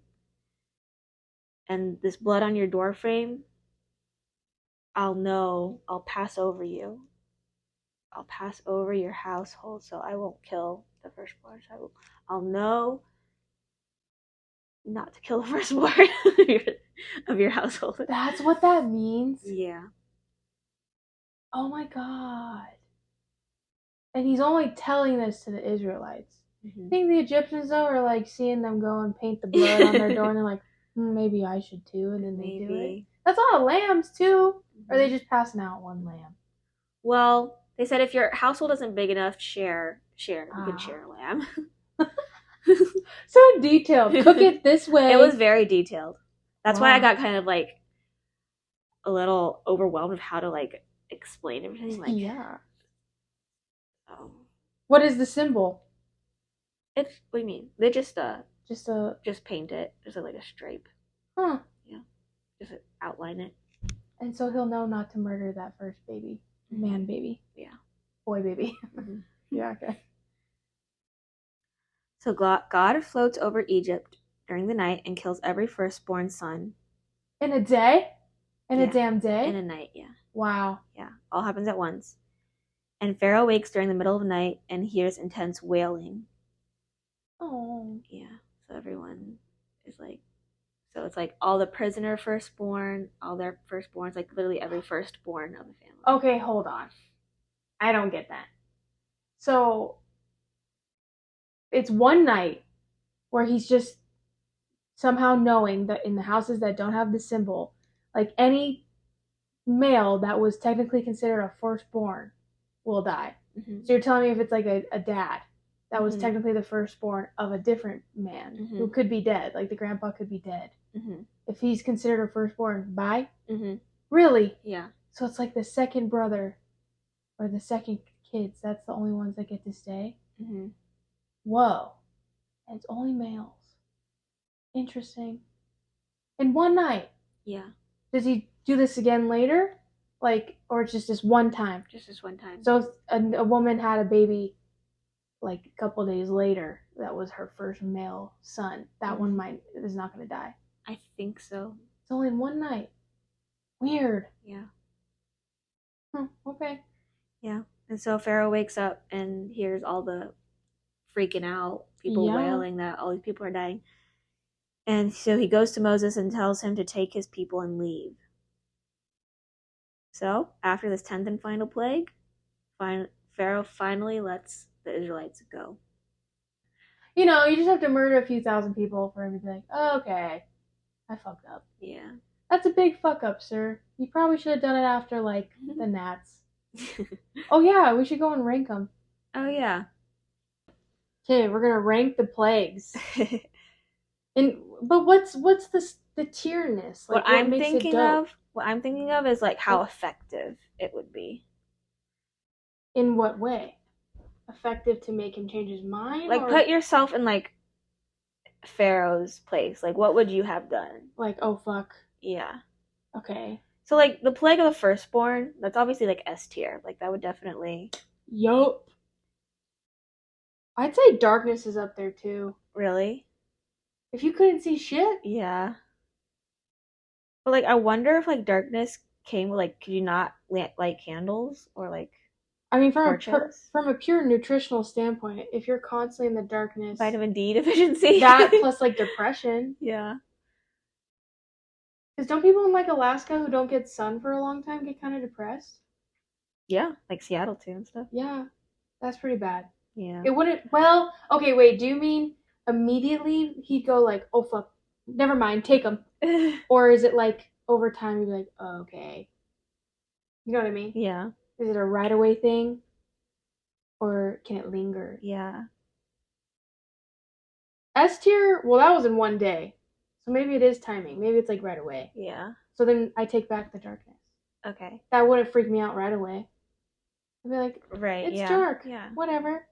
And this blood on your door frame, I'll pass over you. I'll pass over your household, so I won't kill the firstborn. So I'll know not to kill the firstborn of your household.
That's what that means?
Yeah.
Oh my god. And he's only telling this to the Israelites. I think the Egyptians, though, are like seeing them go and paint the blood on their door, and they're like, maybe I should too, and then they do it. That's a lot of lambs, too. Or are they just passing out one lamb?
Well, they said if your household isn't big enough, share. You can share a lamb.
So detailed. Cook it this way.
It was very detailed. That's why I got kind of like a little overwhelmed with how to like explain everything. Like,
yeah. What is the symbol?
What do you mean? They just paint it. Just like a stripe.
Huh.
Yeah. Just outline it.
And so he'll know not to murder that first baby. Man baby.
Yeah.
Boy baby. Yeah, okay.
So God floats over Egypt during the night and kills every firstborn son.
In a day? In a damn day?
In a night, yeah.
Wow.
Yeah. All happens at once. And Pharaoh wakes during the middle of the night and hears intense wailing.
Oh.
Yeah. So everyone is like, so it's like all the prisoner firstborn, all their firstborns, like literally every firstborn of the family.
Okay, hold on. I don't get that. So it's one night where he's just somehow knowing that in the houses that don't have the symbol, like any male that was technically considered a firstborn will die. So you're telling me if it's like a dad that was technically the firstborn of a different man who could be dead, like the grandpa could be dead. If he's considered a firstborn, bye? Really?
Yeah.
So it's like the second brother or the second kids, that's the only ones that get to stay? Whoa. And it's only males. Interesting. In one night?
Yeah.
Does he do this again later? Like, or it's just this one time?
Just this one time.
So if a woman had a baby like a couple days later, that was her first male son, that one is not going to die.
I think so.
It's only in one night. Weird.
Yeah.
Okay.
Yeah. And so Pharaoh wakes up and hears all the freaking out, people wailing that all these people are dying. And so he goes to Moses and tells him to take his people and leave. So, after this 10th and final plague, Pharaoh finally lets the Israelites go.
You know, you just have to murder a few thousand people for him to be like, oh, okay, I fucked up.
Yeah.
That's a big fuck up, sir. You probably should have done it after, like, the gnats. Oh, yeah, we should go and rank them.
Oh, yeah.
Okay, we're going to rank the plagues. But what's the tierness? Like,
what I'm thinking of is like how effective it would be.
In what way? Effective to make him change his mind?
Like, put yourself in like Pharaoh's place. Like, what would you have done?
Like, oh fuck.
Yeah.
Okay.
So like the plague of the firstborn, that's obviously like S tier. Like that would definitely.
Yup. I'd say darkness is up there too.
Really?
If you couldn't see shit?
Yeah. But, like, I wonder if, like, darkness came with, like, could you not light candles or, like,
I mean, from a pure nutritional standpoint, if you're constantly in the darkness...
Vitamin D deficiency.
That plus, like, depression.
Yeah.
Because don't people in, like, Alaska who don't get sun for a long time get kind of depressed?
Yeah, like Seattle, too, and stuff.
Yeah. That's pretty bad.
Yeah.
It wouldn't... Well, okay, wait, do you mean immediately he'd go, like, oh, fuck, never mind, take them. Or is it like over time you'd be like, oh, okay. You know what I mean?
Yeah.
Is it a right away thing? Or can it linger?
Yeah.
S tier, well, that was in one day. So maybe it is timing. Maybe it's like right away.
Yeah.
So then I take back the darkness.
Okay.
That wouldn't freak me out right away. I'd be like,
right,
it's dark.
Yeah.
Whatever.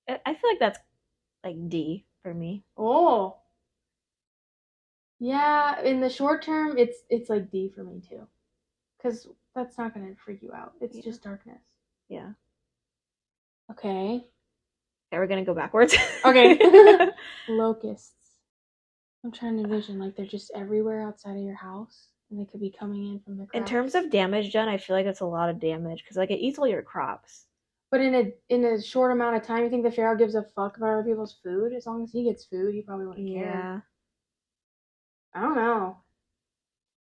I feel like that's like D for me.
Oh. Yeah, in the short term, it's like D for me too. Because that's not going to freak you out. It's just darkness.
Yeah.
Okay.
Okay, we're going to go backwards.
Okay. Locusts. I'm trying to envision, like, they're just everywhere outside of your house. And they could be coming in from the crops.
In terms of damage done, I feel like it's a lot of damage. Because, like, it eats all your crops.
But in a short amount of time, you think the Pharaoh gives a fuck about other people's food? As long as he gets food, he probably wouldn't care. I don't know.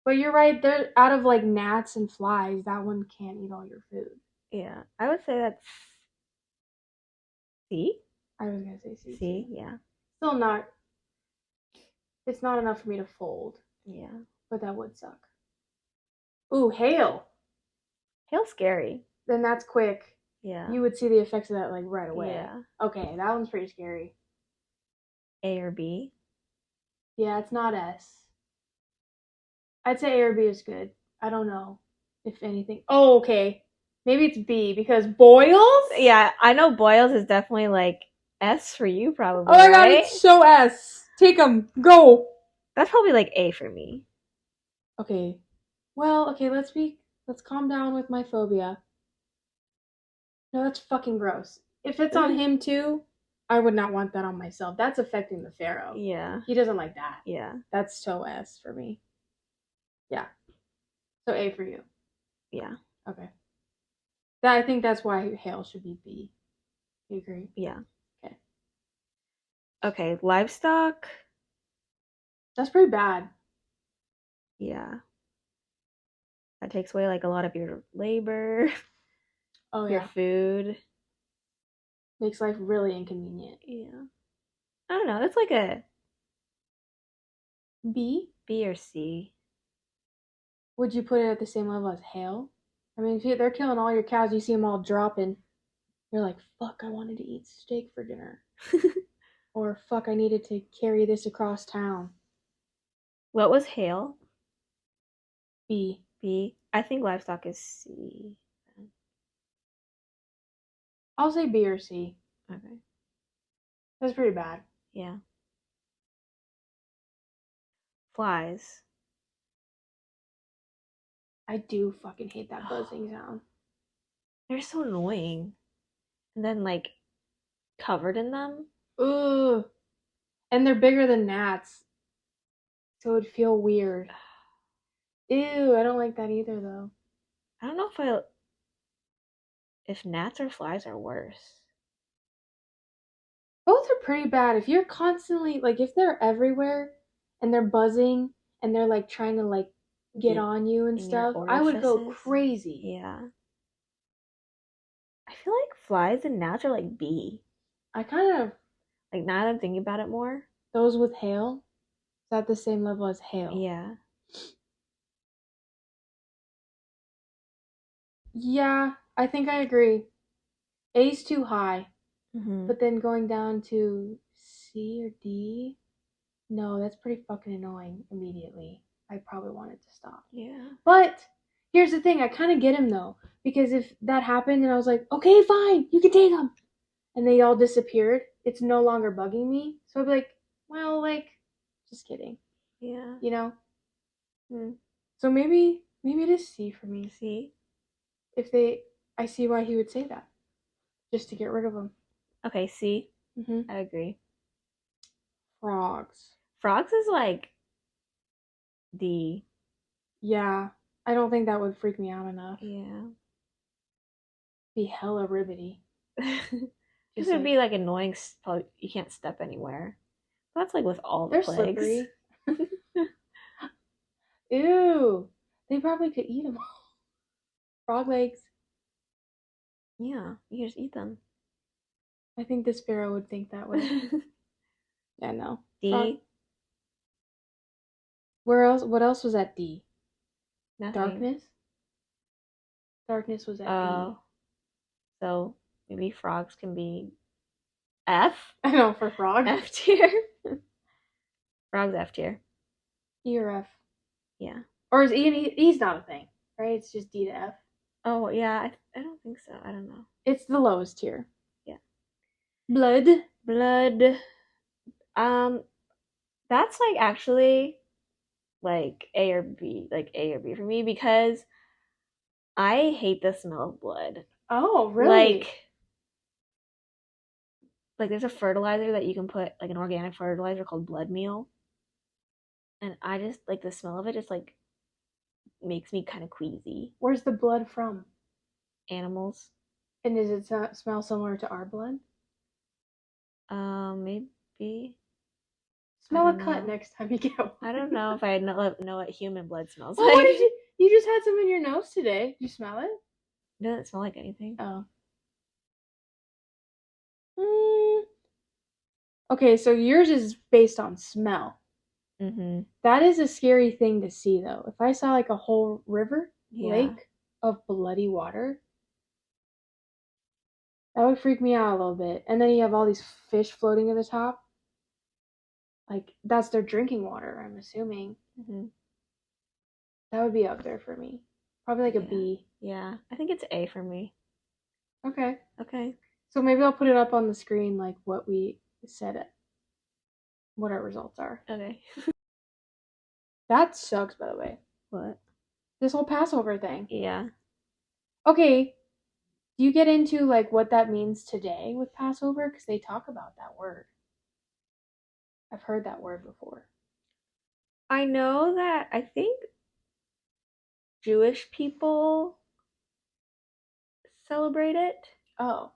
But you're right, they're out of like gnats and flies, that one can't eat all your food.
Yeah, I would say that's C.
I was gonna say C.
C, yeah.
Still not. It's not enough for me to fold.
Yeah.
But that would suck. Ooh, hail.
Hail's scary.
Then that's quick.
Yeah.
You would see the effects of that like right away.
Yeah.
Okay, that one's pretty scary.
A or B?
Yeah, it's not S. I'd say A or B is good. I don't know if anything. Oh, okay. Maybe it's B because boils?
Yeah, I know boils is definitely like S for you probably.
Oh my god,
right?
it's so S. Take them. Go.
That's probably like A for me.
Okay. Well, okay, let's calm down with my phobia. No, that's fucking gross. If it's on him too, I would not want that on myself. That's affecting the pharaoh.
Yeah.
He doesn't like that.
Yeah.
That's so S for me. Yeah. So A for you.
Yeah.
Okay. I think that's why hail should be B. You agree?
Yeah.
Okay.
Okay, livestock.
That's pretty bad.
Yeah. That takes away like a lot of your labor.
Oh
your
yeah.
food.
Makes life really inconvenient.
Yeah. I don't know. That's like a
B?
B or C.
Would you put it at the same level as hail? I mean, if they're killing all your cows, you see them all dropping. You're like, fuck, I wanted to eat steak for dinner. Or fuck, I needed to carry this across town.
What was hail?
B.
B. I think livestock is C.
I'll say B or C.
Okay.
That's pretty bad.
Yeah. Flies.
I do fucking hate that buzzing sound.
They're so annoying. And then like covered in them.
Ugh. And they're bigger than gnats. So it'd feel weird. Ew, I don't like that either though.
I don't know if gnats or flies are worse.
Both are pretty bad. If you're constantly like if they're everywhere and they're buzzing and they're like trying to like get on you and stuff, I would go crazy.
Yeah. I feel like flies and gnats are like B.
I kind of
like now that I'm thinking about it more.
Those with hail? Is that the same level as hail?
Yeah.
Yeah, I think I agree. A's too high.
Mm-hmm.
But then going down to C or D, no, that's pretty fucking annoying immediately. I probably wanted to stop.
Yeah.
But here's the thing, I kind of get him though. Because if that happened and I was like, okay, fine, you can take them. And they all disappeared, it's no longer bugging me. So I'd be like, well, like, just kidding.
Yeah.
You know? So maybe it is C for me.
C?
I see why he would say that. Just to get rid of them.
Okay, C.
Mm-hmm.
I agree.
Frogs.
Frogs is like D.
Yeah. I don't think that would freak me out enough.
Yeah.
Be hella ribbity.
This would be like annoying. You can't step anywhere. That's like with all the plagues.
Slippery. Ew. They probably could eat them all. Frog legs.
Yeah, you can just eat them.
I think the sparrow would think that way. Yeah, no.
D.
Frog. Where else? What else was at D?
Nothing.
Darkness. Darkness was at D.
So maybe frogs can be F.
I know, for frog.
F tier. Frog's F tier.
E or F.
Yeah.
Or is E and E's not a thing, right? It's just D to F.
Oh yeah, I don't think so. I don't know.
It's the lowest tier.
Yeah.
Blood.
That's like actually like A or B for me because I hate the smell of blood.
Oh, really?
Like there's a fertilizer that you can put, like an organic fertilizer called blood meal. And I just like the smell of it just like makes me kind of queasy.
Where's the blood from?
Animals.
And does it smell similar to our blood?
Maybe.
Smell a cut next time you get one.
I don't know if I know what human blood smells
well,
like.
What did you just had some in your nose today. Did you smell it?
It doesn't smell like anything.
Oh. Okay, so yours is based on smell.
Mm-hmm.
That is a scary thing to see, though. If I saw like a whole river, lake of bloody water, that would freak me out a little bit. And then you have all these fish floating at the top. Like, that's their drinking water, I'm assuming.
Mm-hmm.
That would be up there for me. Probably like a B.
Yeah, I think it's A for me.
Okay.
Okay.
So maybe I'll put it up on the screen, like what we said, what our results are.
Okay.
That sucks, by the way.
What?
This whole Passover thing.
Yeah.
Okay. Do you get into like what that means today with Passover? Because they talk about that word. I've heard that word before.
I know that I think Jewish people celebrate it.
Oh.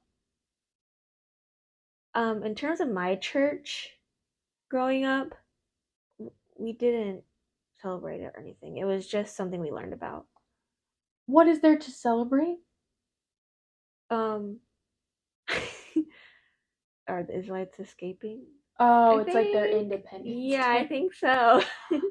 In terms of my church growing up, we didn't celebrate it or anything. It was just something we learned about.
What is there to celebrate?
Are the Israelites escaping?
Oh, it's like their independence.
Yeah, I think so.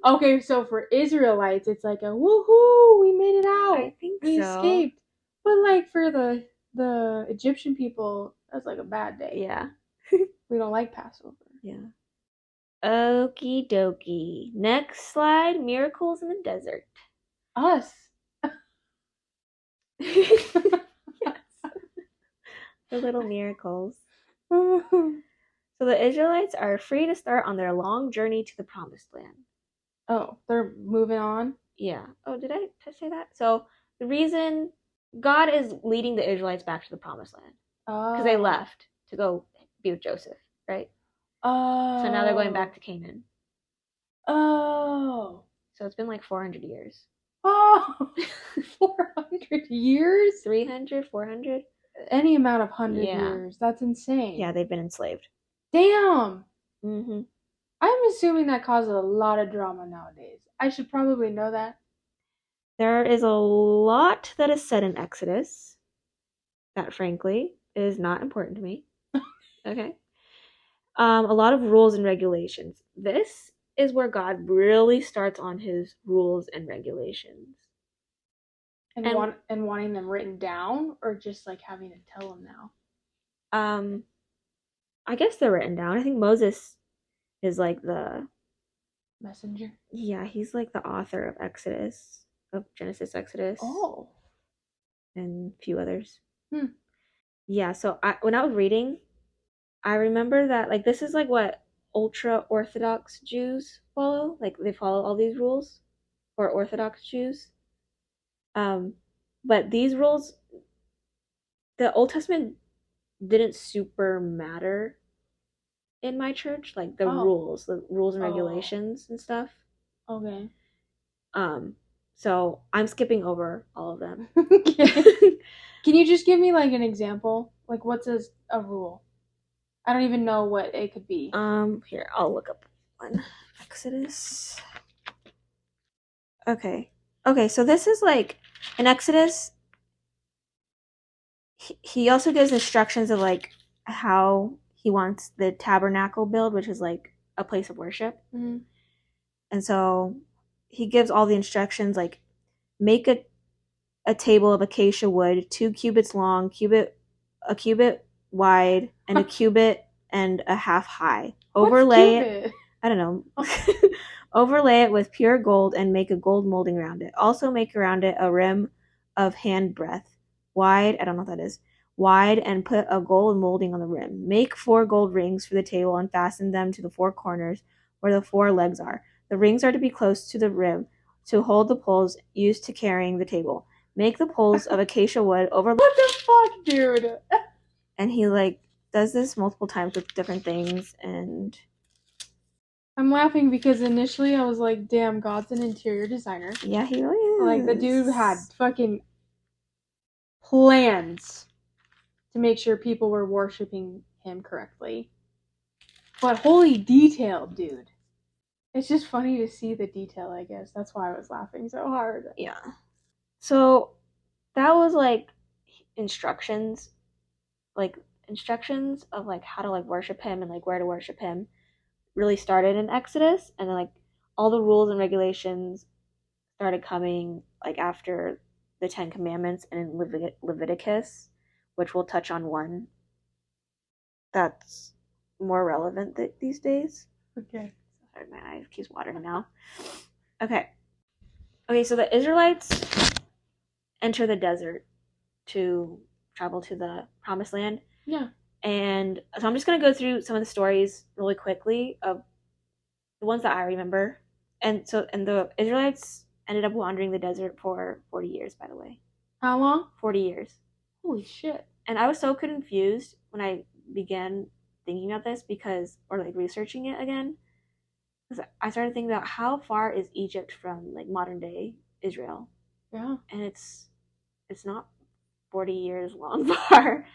Okay, so for Israelites, it's like a woohoo, we made it out.
I think
we
so.
escaped. But like for the Egyptian people, that's like a bad day.
Yeah.
We don't like Passover.
Yeah. Okie dokie. Next slide, miracles in the desert.
Us.
Yes. The little miracles. So the Israelites are free to start on their long journey to the promised land.
Oh, they're moving on?
Yeah. Oh, did I say that? So the reason God is leading the Israelites back to the promised land. Because they left to go be with Joseph, right?
Oh.
So now they're going back to Canaan.
Oh.
So it's been like 400 years.
Oh. 400 years?
300, 400?
Any amount of 100 years. That's insane.
Yeah, they've been enslaved.
Damn.
Mm-hmm.
I'm assuming that causes a lot of drama nowadays. I should probably know that.
There is a lot that is said in Exodus that, frankly, is not important to me. Okay. A lot of rules and regulations. This is where God really starts on his rules and regulations.
And wanting them written down, or just like having to tell them now?
I guess they're written down. I think Moses is like the
messenger.
Yeah, he's like the author of Exodus, of Genesis, Exodus.
Oh.
And a few others. Yeah, so when I was reading, I remember that like this is like what ultra Orthodox Jews follow. Like they follow all these rules for Orthodox Jews. But these rules, the Old Testament didn't super matter in my church. Like the rules and regulations and stuff.
Okay.
So I'm skipping over all of them.
Can you just give me like an example? Like what's a rule? I don't even know what it could be.
Here, I'll look up one. Exodus. Okay, so this is like in Exodus, he also gives instructions of like how he wants the tabernacle built, which is like a place of worship.
Mm-hmm.
And so he gives all the instructions like make a table of acacia wood, 2 cubits long, a cubit wide, and a cubit and a half high. Overlay it. I don't know. Overlay it with pure gold and make a gold molding around it. Also make around it a rim of hand breadth wide. I don't know what that is. Wide, and put a gold molding on the rim. Make 4 gold rings for the table and fasten them to the 4 corners where the 4 legs are. The rings are to be close to the rim to hold the poles used to carrying the table. Make the poles of acacia wood over.
What the fuck, dude?
And he like does this multiple times with different things, and
I'm laughing because initially I was like, damn, God's an interior designer.
Yeah, he really is.
Like the dude had fucking plans to make sure people were worshiping him correctly. But holy detail, dude. It's just funny to see the detail, I guess. That's why I was laughing so hard.
Yeah. So that was like instructions of like how to like worship him and like where to worship him really started in Exodus, and then like all the rules and regulations started coming like after the Ten Commandments and in Leviticus, which we'll touch on one that's more relevant these days.
Okay.
Sorry, my eye keeps watering now. Okay, so the Israelites enter the desert to travel to the Promised Land.
Yeah.
And so I'm just going to go through some of the stories really quickly of the ones that I remember. And the Israelites ended up wandering the desert for 40 years, by the way.
How long?
40 years.
Holy shit.
And I was so confused when I began thinking about this or like researching it again. Because I started thinking about how far is Egypt from like modern day Israel.
Yeah.
And it's not 40 years long far.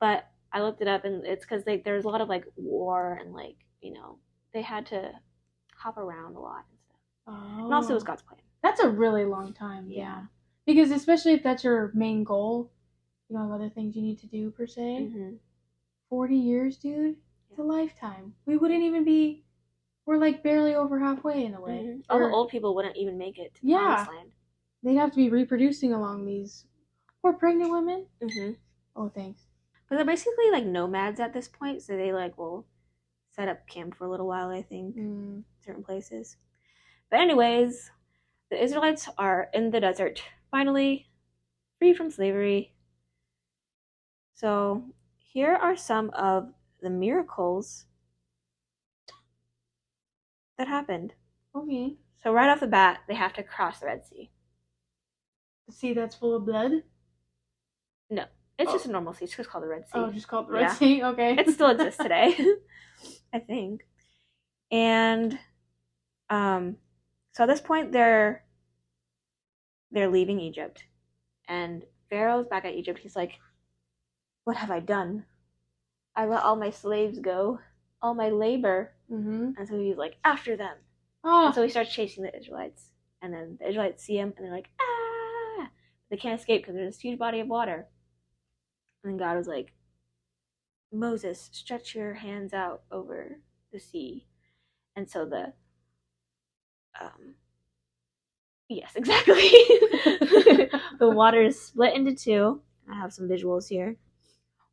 But I looked it up, and it's because there was a lot of like war and like, you know, they had to hop around a lot and stuff.
Oh.
And also it was God's plan.
That's a really long time.
Yeah.
Because especially if that's your main goal, you don't have other things you need to do per se.
Mm-hmm.
40 years, dude. It's a lifetime. We wouldn't even be. We're like barely over halfway in a way.
Mm-hmm. All the old people wouldn't even make it to the Promised Land.
They'd have to be reproducing along these. Or pregnant women.
Mm-hmm.
Oh, thanks.
But they're basically like nomads at this point, so they like will set up camp for a little while, I think, certain places. But anyways, the Israelites are in the desert, finally, free from slavery. So here are some of the miracles that happened.
Okay.
So right off the bat, they have to cross the Red Sea.
The sea that's full of blood?
No. It's just a normal sea. It's just called the Red Sea.
Oh, just called the Red Sea? Okay.
It still exists today, I think. And so at this point, they're leaving Egypt. And Pharaoh's back at Egypt. He's like, what have I done? I let all my slaves go, all my labor.
Mm-hmm.
And so he's like, after them.
Oh.
And so he starts chasing the Israelites. And then the Israelites see him, and they're like, ah! They can't escape because there's this huge body of water. And then God was like, Moses, stretch your hands out over the sea. And so yes, exactly. The water is split into two. I have some visuals here.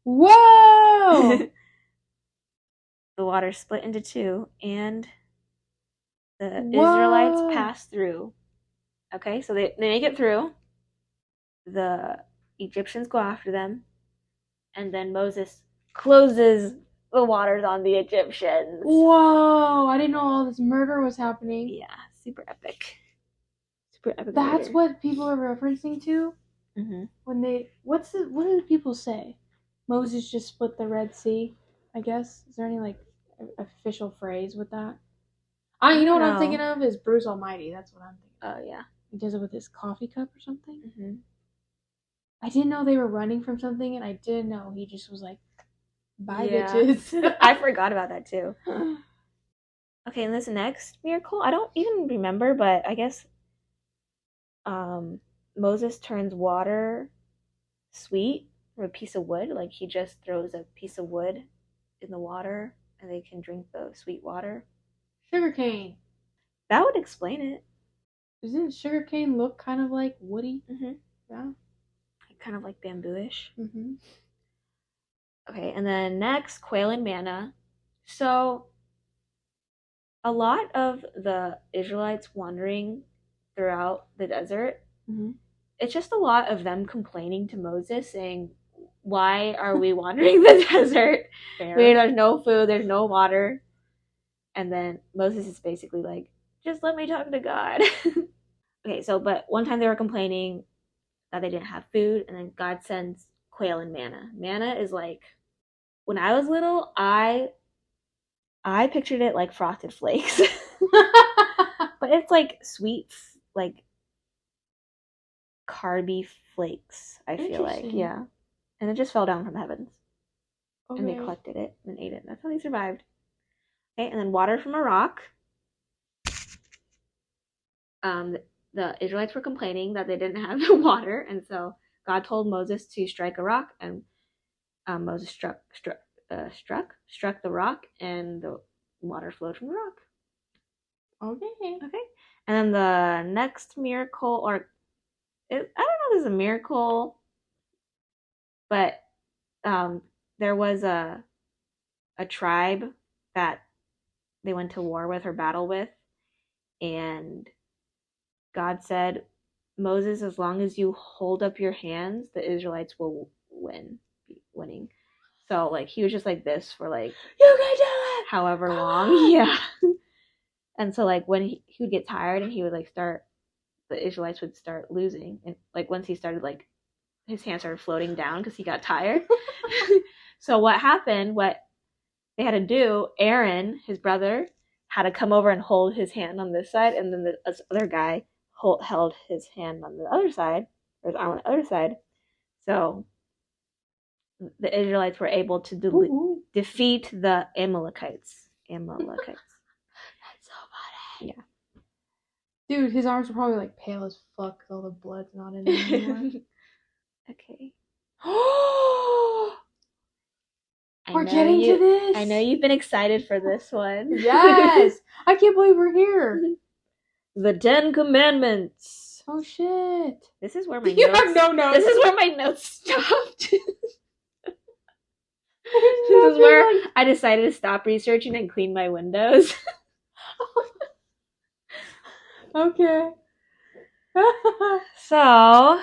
Whoa!
The water split into two, and the Israelites pass through. Okay, so they make it through. The Egyptians go after them. And then Moses closes the waters on the Egyptians.
Whoa! I didn't know all this murder was happening.
Yeah, super epic. Super epic.
That's murder. What people are referencing to?
Mm-hmm.
When what do people say? Moses just split the Red Sea, I guess. Is there any like official phrase with that? You know what I'm thinking of is Bruce Almighty. That's what I'm thinking.
Oh, yeah.
He does it with his coffee cup or something.
Mm-hmm.
I didn't know they were running from something, and I didn't know he just was like, bye, bitches.
I forgot about that, too. Okay, and this next miracle, I don't even remember, but I guess Moses turns water sweet from a piece of wood. Like, he just throws a piece of wood in the water, and they can drink the sweet water.
Sugarcane.
That would explain it.
Doesn't sugarcane look kind of like woody?
Mm-hmm.
Yeah.
Kind of like bamboo-ish.
Mm-hmm.
Okay, and then next, quail and manna. So, a lot of the Israelites wandering throughout the desert, it's just a lot of them complaining to Moses, saying, why are we wandering the desert? There's no food, there's no water. And then Moses is basically like, just let me talk to God. Okay, so, but one time they were complaining that they didn't have food, and then God sends quail and manna. Manna is like, when I was little, I pictured it like Frosted Flakes. But it's like sweet, like carby flakes, I feel like. Yeah. And it just fell down from the heavens. Okay. And they collected it and ate it. That's how they survived. Okay, and then water from a rock. the Israelites were complaining that they didn't have the water, and so God told Moses to strike a rock, and Moses struck the rock, and the water flowed from the rock.
Okay.
And then the next miracle, I don't know if it's a miracle, but there was a tribe that they went to war with or battle with, and God said, Moses, as long as you hold up your hands, the Israelites will winning. So like he was just like this for like
you can do it,
however long. Yeah. And so like when he would get tired and he would like the Israelites would start losing, and like once he started like his hands started floating down because he got tired. So what they had to do, Aaron, his brother, had to come over and hold his hand on this side, and then this other guy held his hand on the other side, or his arm on the other side. So the Israelites were able to defeat the Amalekites. That's
so funny.
Yeah.
Dude, his arms were probably like pale as fuck because all the blood's not in there anymore.
Okay.
We're getting to this.
I know you've been excited for this one.
Yes! I can't believe we're here.
The 10 Commandments.
Oh shit.
This is where my
you
notes...
have no notes.
This is where my notes stopped. This is where I decided to stop researching and clean my windows.
Okay.
So,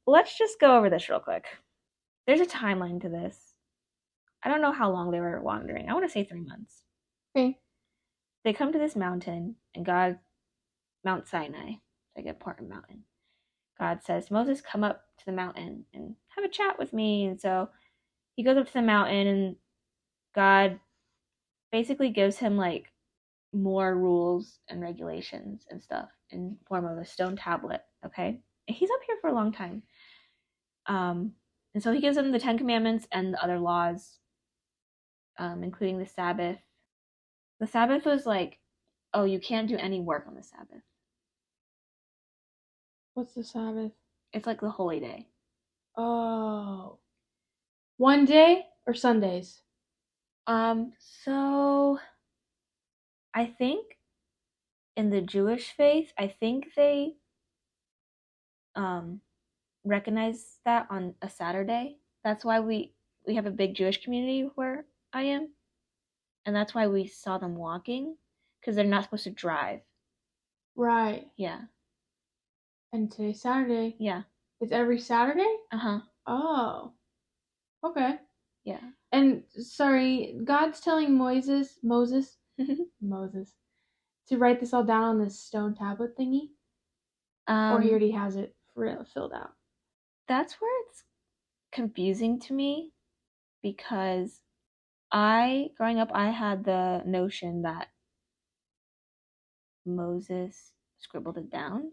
let's just go over this real quick. There's a timeline to this. I don't know how long they were wandering. I want to say 3 months.
Okay.
They come to this mountain, and Mount Sinai, like an important mountain. God says, Moses, come up to the mountain and have a chat with me. And so he goes up to the mountain, and God basically gives him like more rules and regulations and stuff in form of a stone tablet. Okay, and he's up here for a long time. And so he gives them the 10 Commandments and the other laws, including the Sabbath. The Sabbath was like, oh, you can't do any work on the Sabbath.
What's the Sabbath?
It's like the holy day.
Oh. One day or Sundays?
So I think in the Jewish faith, I think they recognize that on a Saturday. That's why we have a big Jewish community where I am. And that's why we saw them walking, because they're not supposed to drive.
Right.
Yeah.
And today's Saturday.
Yeah.
It's every Saturday?
Uh-huh.
Oh. Okay.
Yeah.
And sorry, God's telling Moses to write this all down on this stone tablet thingy? Or he already has it filled out?
That's where it's confusing to me, because growing up, I had the notion that Moses scribbled it down.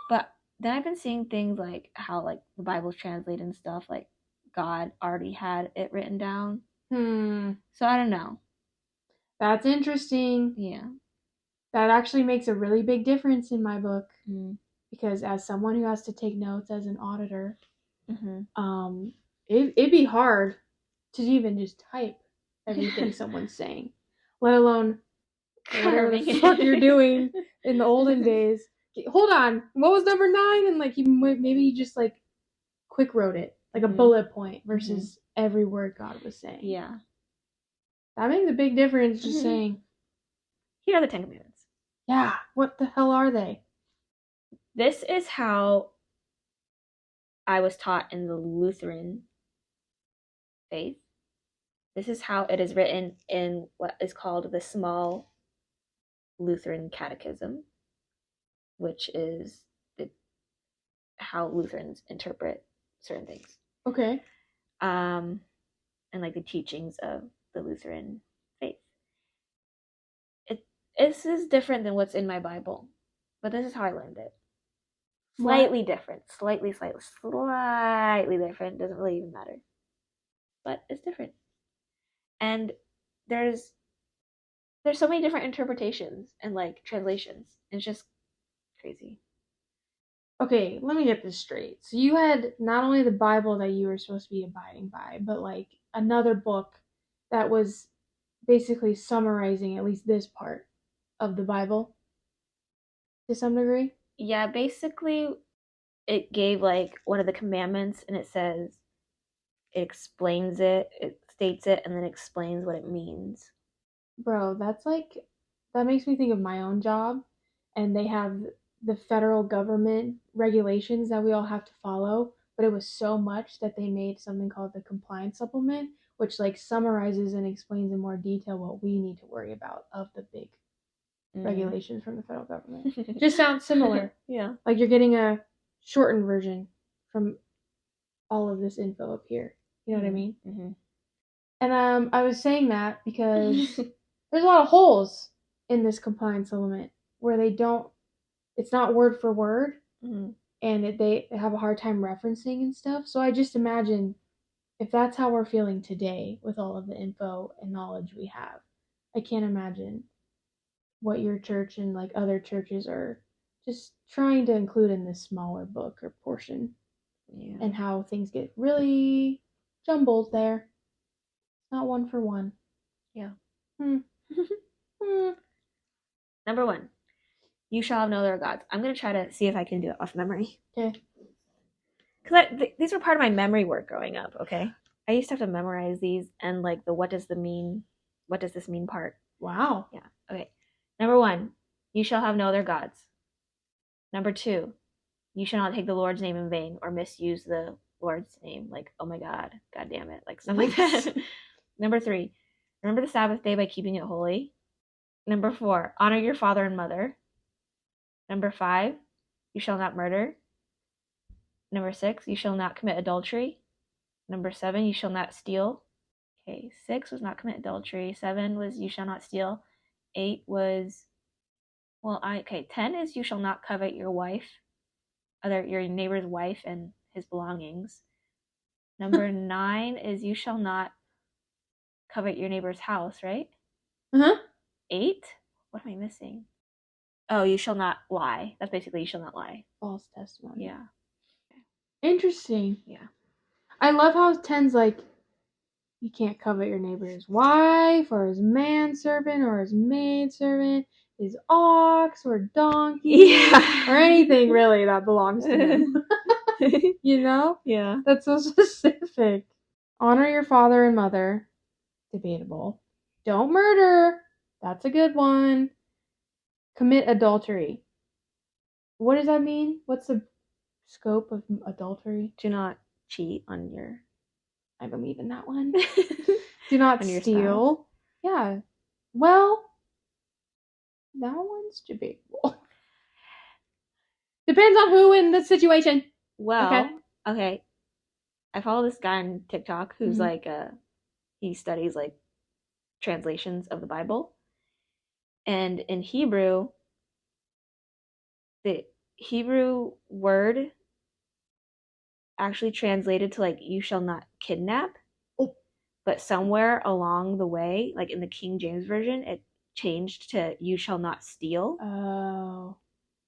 But then I've been seeing things like how like the Bible's translated and stuff, like God already had it written down. So I don't know.
That's interesting.
Yeah.
That actually makes a really big difference in my book. Because as someone who has to take notes as an auditor, it'd be hard to even just type everything someone's saying, let alone whatever the fuck you're doing in the olden days. Hold on, what was number 9? And like maybe you just like quick wrote it, like a bullet point versus every word God was saying.
Yeah.
That makes a big difference, just saying.
Here are the 10 Commandments.
Yeah, what the hell are they?
This is how I was taught in the Lutheran faith. This is how it is written in what is called the Small Lutheran Catechism, which is how Lutherans interpret certain things.
Okay.
And like the teachings of the Lutheran faith. This is different than what's in my Bible, but this is how I learned it. Slightly different. Slightly different. Doesn't really even matter. But it's different. And there's so many different interpretations and like translations. It's just Crazy.
Okay, let me get this straight. So you had not only the Bible that you were supposed to be abiding by, but like another book that was basically summarizing at least this part of the Bible to some degree.
Yeah, basically it gave like one of the commandments and it says it explains it, it states it, and then explains what it means.
Bro, that's like, that makes me think of my own job, and they have the federal government regulations that we all have to follow, but it was so much that they made something called the compliance supplement, which like summarizes and explains in more detail what we need to worry about of the big regulations from the federal government. Just sounds similar.
Yeah.
Like you're getting a shortened version from all of this info up here. You know what I mean?
Mm-hmm.
And I was saying that because there's a lot of holes in this compliance element where it's not word for word, and they have a hard time referencing and stuff. So I just imagine if that's how we're feeling today with all of the info and knowledge we have, I can't imagine what your church and like other churches are just trying to include in this smaller book or portion, and how things get really jumbled there. Not one for one.
Yeah.
Number
1, you shall have no other gods. I'm going to try to see if I can do it off memory.
Okay.
Because these were part of my memory work growing up, okay? I used to have to memorize these and like the what does this mean part.
Wow.
Yeah. Okay. Number 1, you shall have no other gods. Number 2, you shall not take the Lord's name in vain or misuse the Lord's name. Like, oh my God, God damn it. Like stuff like that. Number 3, remember the Sabbath day by keeping it holy. Number 4, honor your father and mother. Number 5, you shall not murder. Number 6, you shall not commit adultery. Number 7, you shall not steal. Okay, 6 was not commit adultery. 7 was you shall not steal. 8 was, 10 is you shall not covet your your neighbor's wife and his belongings. Number 9 is you shall not covet your neighbor's house, right? 8? What am I missing? Oh, you shall not lie. That's basically you shall not lie.
False testimony.
Yeah.
Interesting.
Yeah.
I love how 10's like, you can't covet your neighbor's wife or his manservant or his maidservant, his ox or donkey, or anything really that belongs to him. You know?
Yeah.
That's so specific. Honor your father and mother. Debatable. Don't murder. That's a good one. Commit adultery. What does that mean? What's the scope of adultery?
Do not cheat on your...
I believe in that one. Do not steal. Yeah. Well, that one's debatable. Depends on who in the situation.
Well, okay. I follow this guy on TikTok who's like he studies like translations of the Bible. And in Hebrew, the Hebrew word actually translated to like you shall not kidnap. But somewhere along the way, like in the King James Version, it changed to you shall not steal.
Oh.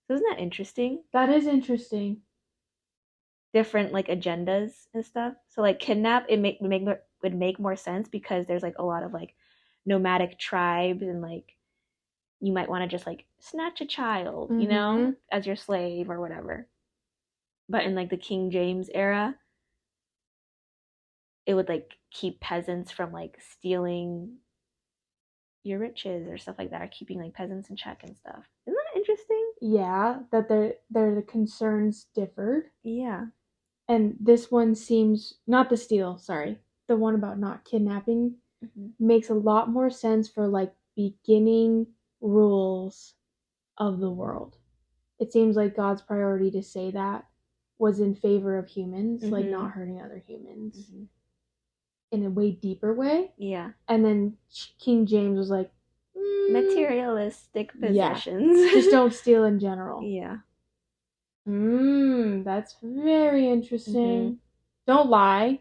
So isn't that interesting?
That is interesting.
Different like agendas and stuff. So like kidnap, would make more sense because there's like a lot of like nomadic tribes and like you might want to just like snatch a child, you know, as your slave or whatever. But in like the King James era, it would like keep peasants from like stealing your riches or stuff like that, or keeping like peasants in check and stuff. Isn't that interesting?
Yeah, that the concerns differed.
Yeah.
And this one seems, not the steal, sorry, the one about not kidnapping makes a lot more sense for like beginning rules of the world. It seems like God's priority to say that was in favor of humans, like not hurting other humans in a way deeper way.
Yeah.
And then King James was like,
materialistic possessions.
Yeah, just don't steal in general.
Yeah.
That's very interesting. Don't lie.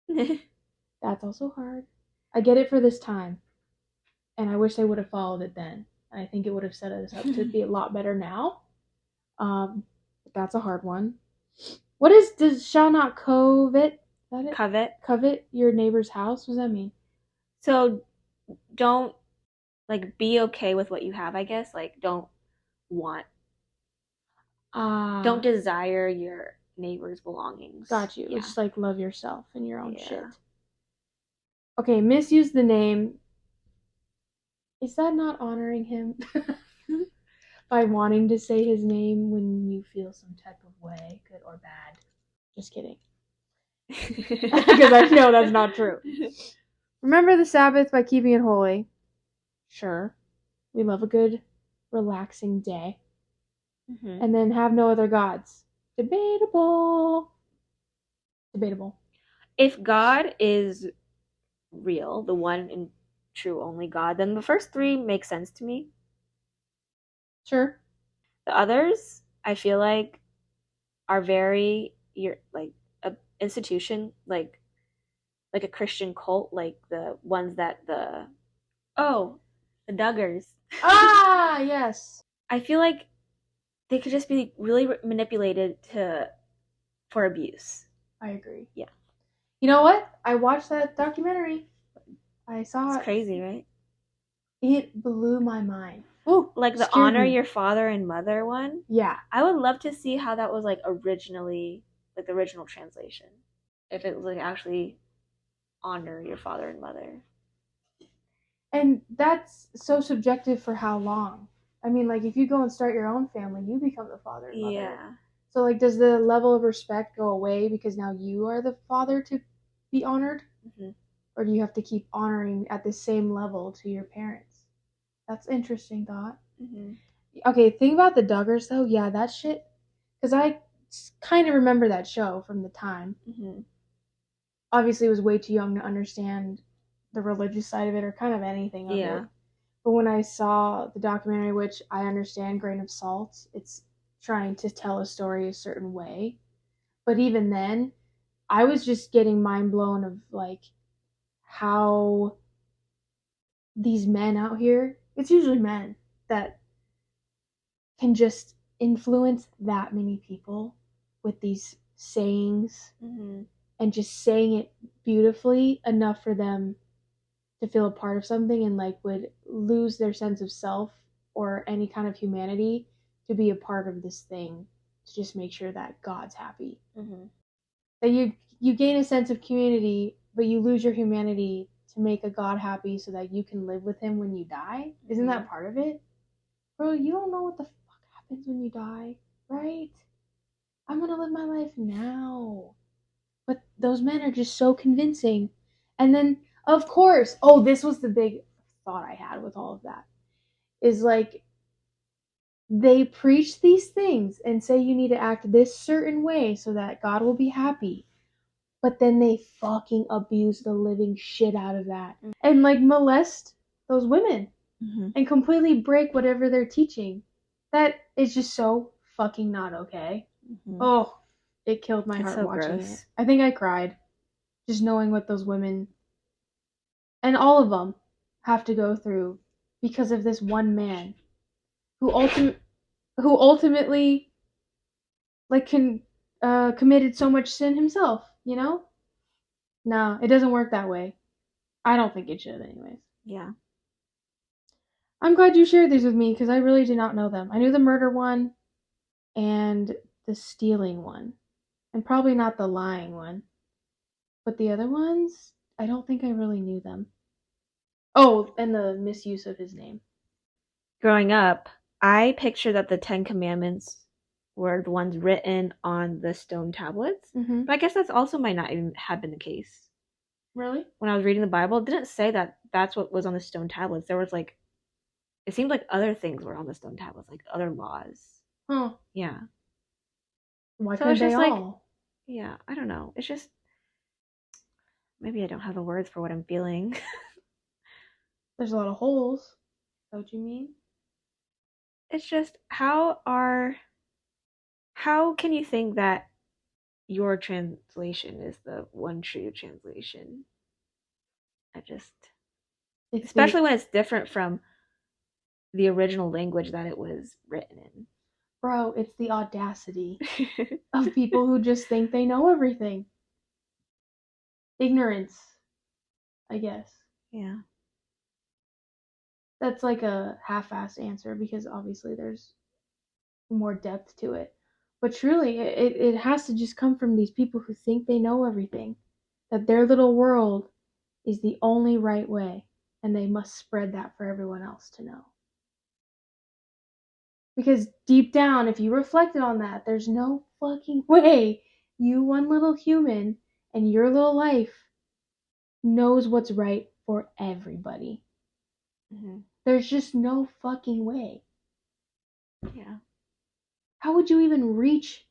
That's also hard. I get it for this time. And I wish they would have followed it then. I think it would have set us up to be a lot better now. But that's a hard one. What does shall not covet? Is that it? Covet your neighbor's house? What does that mean?
So don't, like, be okay with what you have, I guess. Like, don't want, don't desire your neighbor's belongings.
Got you. Yeah. Just like love yourself and your own shit. Okay, misuse the name. Is that not honoring him? By wanting to say his name when you feel some type of way, good or bad. Just kidding. Because I know that's not true. Remember the Sabbath by keeping it holy. Sure. We love a good, relaxing day. Mm-hmm. And then have no other gods. Debatable.
If God is real, the one and true only God, then the first three make sense to me.
Sure.
The others, I feel like, are very, like a institution, like a Christian cult, like the ones that the Duggars.
Ah, yes.
I feel like they could just be really manipulated for abuse.
I agree.
Yeah.
You know what? I watched that documentary. I saw it.
It's crazy, right?
It blew my mind. Ooh,
like the honor your father and mother one.
Yeah.
I would love to see how that was like originally, like the original translation. If it was like actually honor your father and mother.
And that's so subjective for how long. I mean, like, if you go and start your own family, you become the father and mother. Yeah. So, like, does the level of respect go away because now you are the father to be honored? Mm-hmm. Or do you have to keep honoring at the same level to your parents? That's interesting thought. Mm-hmm. Okay, think about the Duggars, though. Yeah, that shit. Because I kind of remember that show from the time. Mm-hmm. Obviously, I was way too young to understand the religious side of it or kind of anything of it. But when I saw the documentary, which I understand, grain of salt, it's trying to tell a story a certain way. But even then, I was just getting mind blown of like how these men out here, it's usually men, that can just influence that many people with these sayings. Mm-hmm. And just saying it beautifully enough for them to feel a part of something and like would lose their sense of self or any kind of humanity to be a part of this thing to just make sure that God's happy. Mm-hmm. That you gain a sense of community, but you lose your humanity to make a God happy so that you can live with him when you die. Mm-hmm. Isn't that part of it? Bro, you don't know what the fuck happens when you die, right? I'm gonna live my life now. But those men are just so convincing. And then, of course, this was the big thought I had with all of that. Is like, they preach these things and say you need to act this certain way so that God will be happy. But then they fucking abuse the living shit out of that. Mm-hmm. And like molest those women. Mm-hmm. And completely break whatever they're teaching. That is just so fucking not okay. Mm-hmm. Oh, it killed my heart watching it. I think I cried. Just knowing what those women, and all of them, have to go through because of this one man who ultimately like committed so much sin himself, you know? No, it doesn't work that way. I don't think it should anyways.
Yeah.
I'm glad you shared these with me because I really did not know them. I knew the murder one and the stealing one. And probably not the lying one. But the other ones, I don't think I really knew them. Oh, and the misuse of his name.
Growing up, I pictured that the 10 Commandments were the ones written on the stone tablets. Mm-hmm. But I guess that's also might not even have been the case.
Really?
When I was reading the Bible, it didn't say that that's what was on the stone tablets. There was like, it seemed like other things were on the stone tablets, like other laws.
Huh.
Yeah.
Why couldn't they all?
Like, yeah, I don't know. It's just, maybe I don't have the words for what I'm feeling.
There's a lot of holes. Is that what you mean?
It's just, how can you think that your translation is the one true translation? Especially when it's different from the original language that it was written in.
Bro, it's the audacity of people who just think they know everything. Ignorance, I guess.
Yeah.
That's like a half-assed answer because obviously there's more depth to it. But truly, it has to just come from these people who think they know everything. That their little world is the only right way. And they must spread that for everyone else to know. Because deep down, if you reflected on that, there's no fucking way you, one little human, and your little life knows what's right for everybody.
Mm-hmm.
There's just no fucking way.
Yeah.
How would you even reach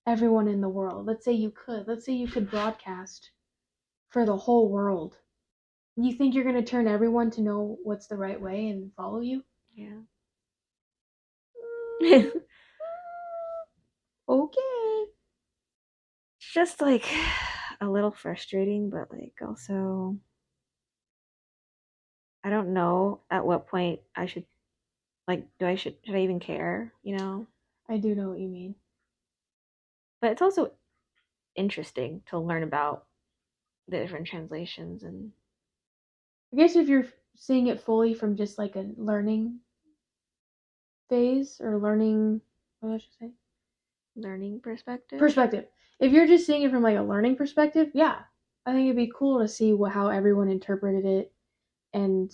everyone in the world? Let's say you could. Let's say you could broadcast for the whole world. You think you're going to turn everyone to know what's the right way and follow you?
Yeah.
Okay.
It's just like a little frustrating, but like also I don't know at what point I should like should I even care, you know?
I do know what you mean.
But it's also interesting to learn about the different translations. And
I guess if you're seeing it fully from just like a learning phase or learning, what should I say?
Learning perspective.
If you're just seeing it from like a learning perspective, yeah, I think it'd be cool to see how everyone interpreted it and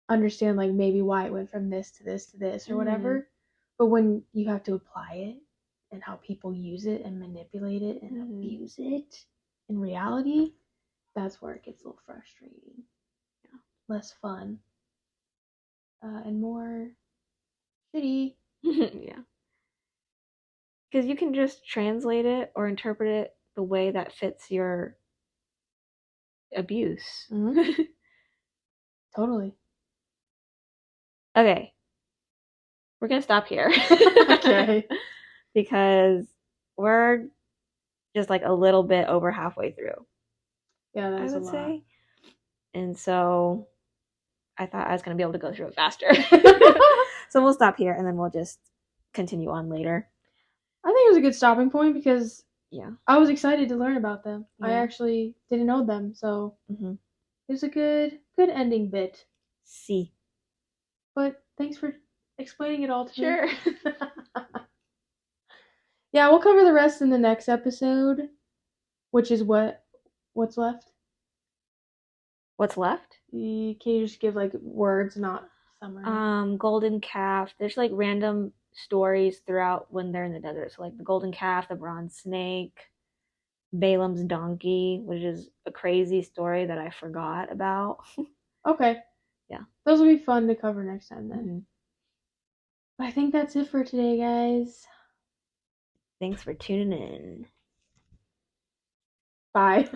understand like maybe why it went from this to this to this or whatever. But when you have to apply it and how people use it and manipulate it and abuse it in reality, that's where it gets a little frustrating. Yeah. Less fun. And more shitty.
Yeah. Because you can just translate it or interpret it the way that fits your abuse.
Mm-hmm. Totally.
Okay. We're going to stop here.
Okay.
Because we're just like a little bit over halfway through.
Yeah, that's
I would
a lot.
say. And so I thought I was going to be able to go through it faster. So we'll stop here and then we'll just continue on later.
I think it was a good stopping point because
yeah,
I was excited to learn about them.
Yeah.
I actually didn't know them, so it was a good ending bit.
See.
But thanks for explaining it all to me.
Sure.
Yeah, we'll cover the rest in the next episode, which is what's left.
What's left?
Can you just give like words, not summary?
Golden calf. There's like random stories throughout when they're in the desert. So like the golden calf, the bronze snake, Balaam's donkey, which is a crazy story that I forgot about.
Okay.
Yeah.
Those will be fun to cover next time then.
Mm-hmm.
But I think that's it for today, guys.
Thanks for tuning in.
Bye.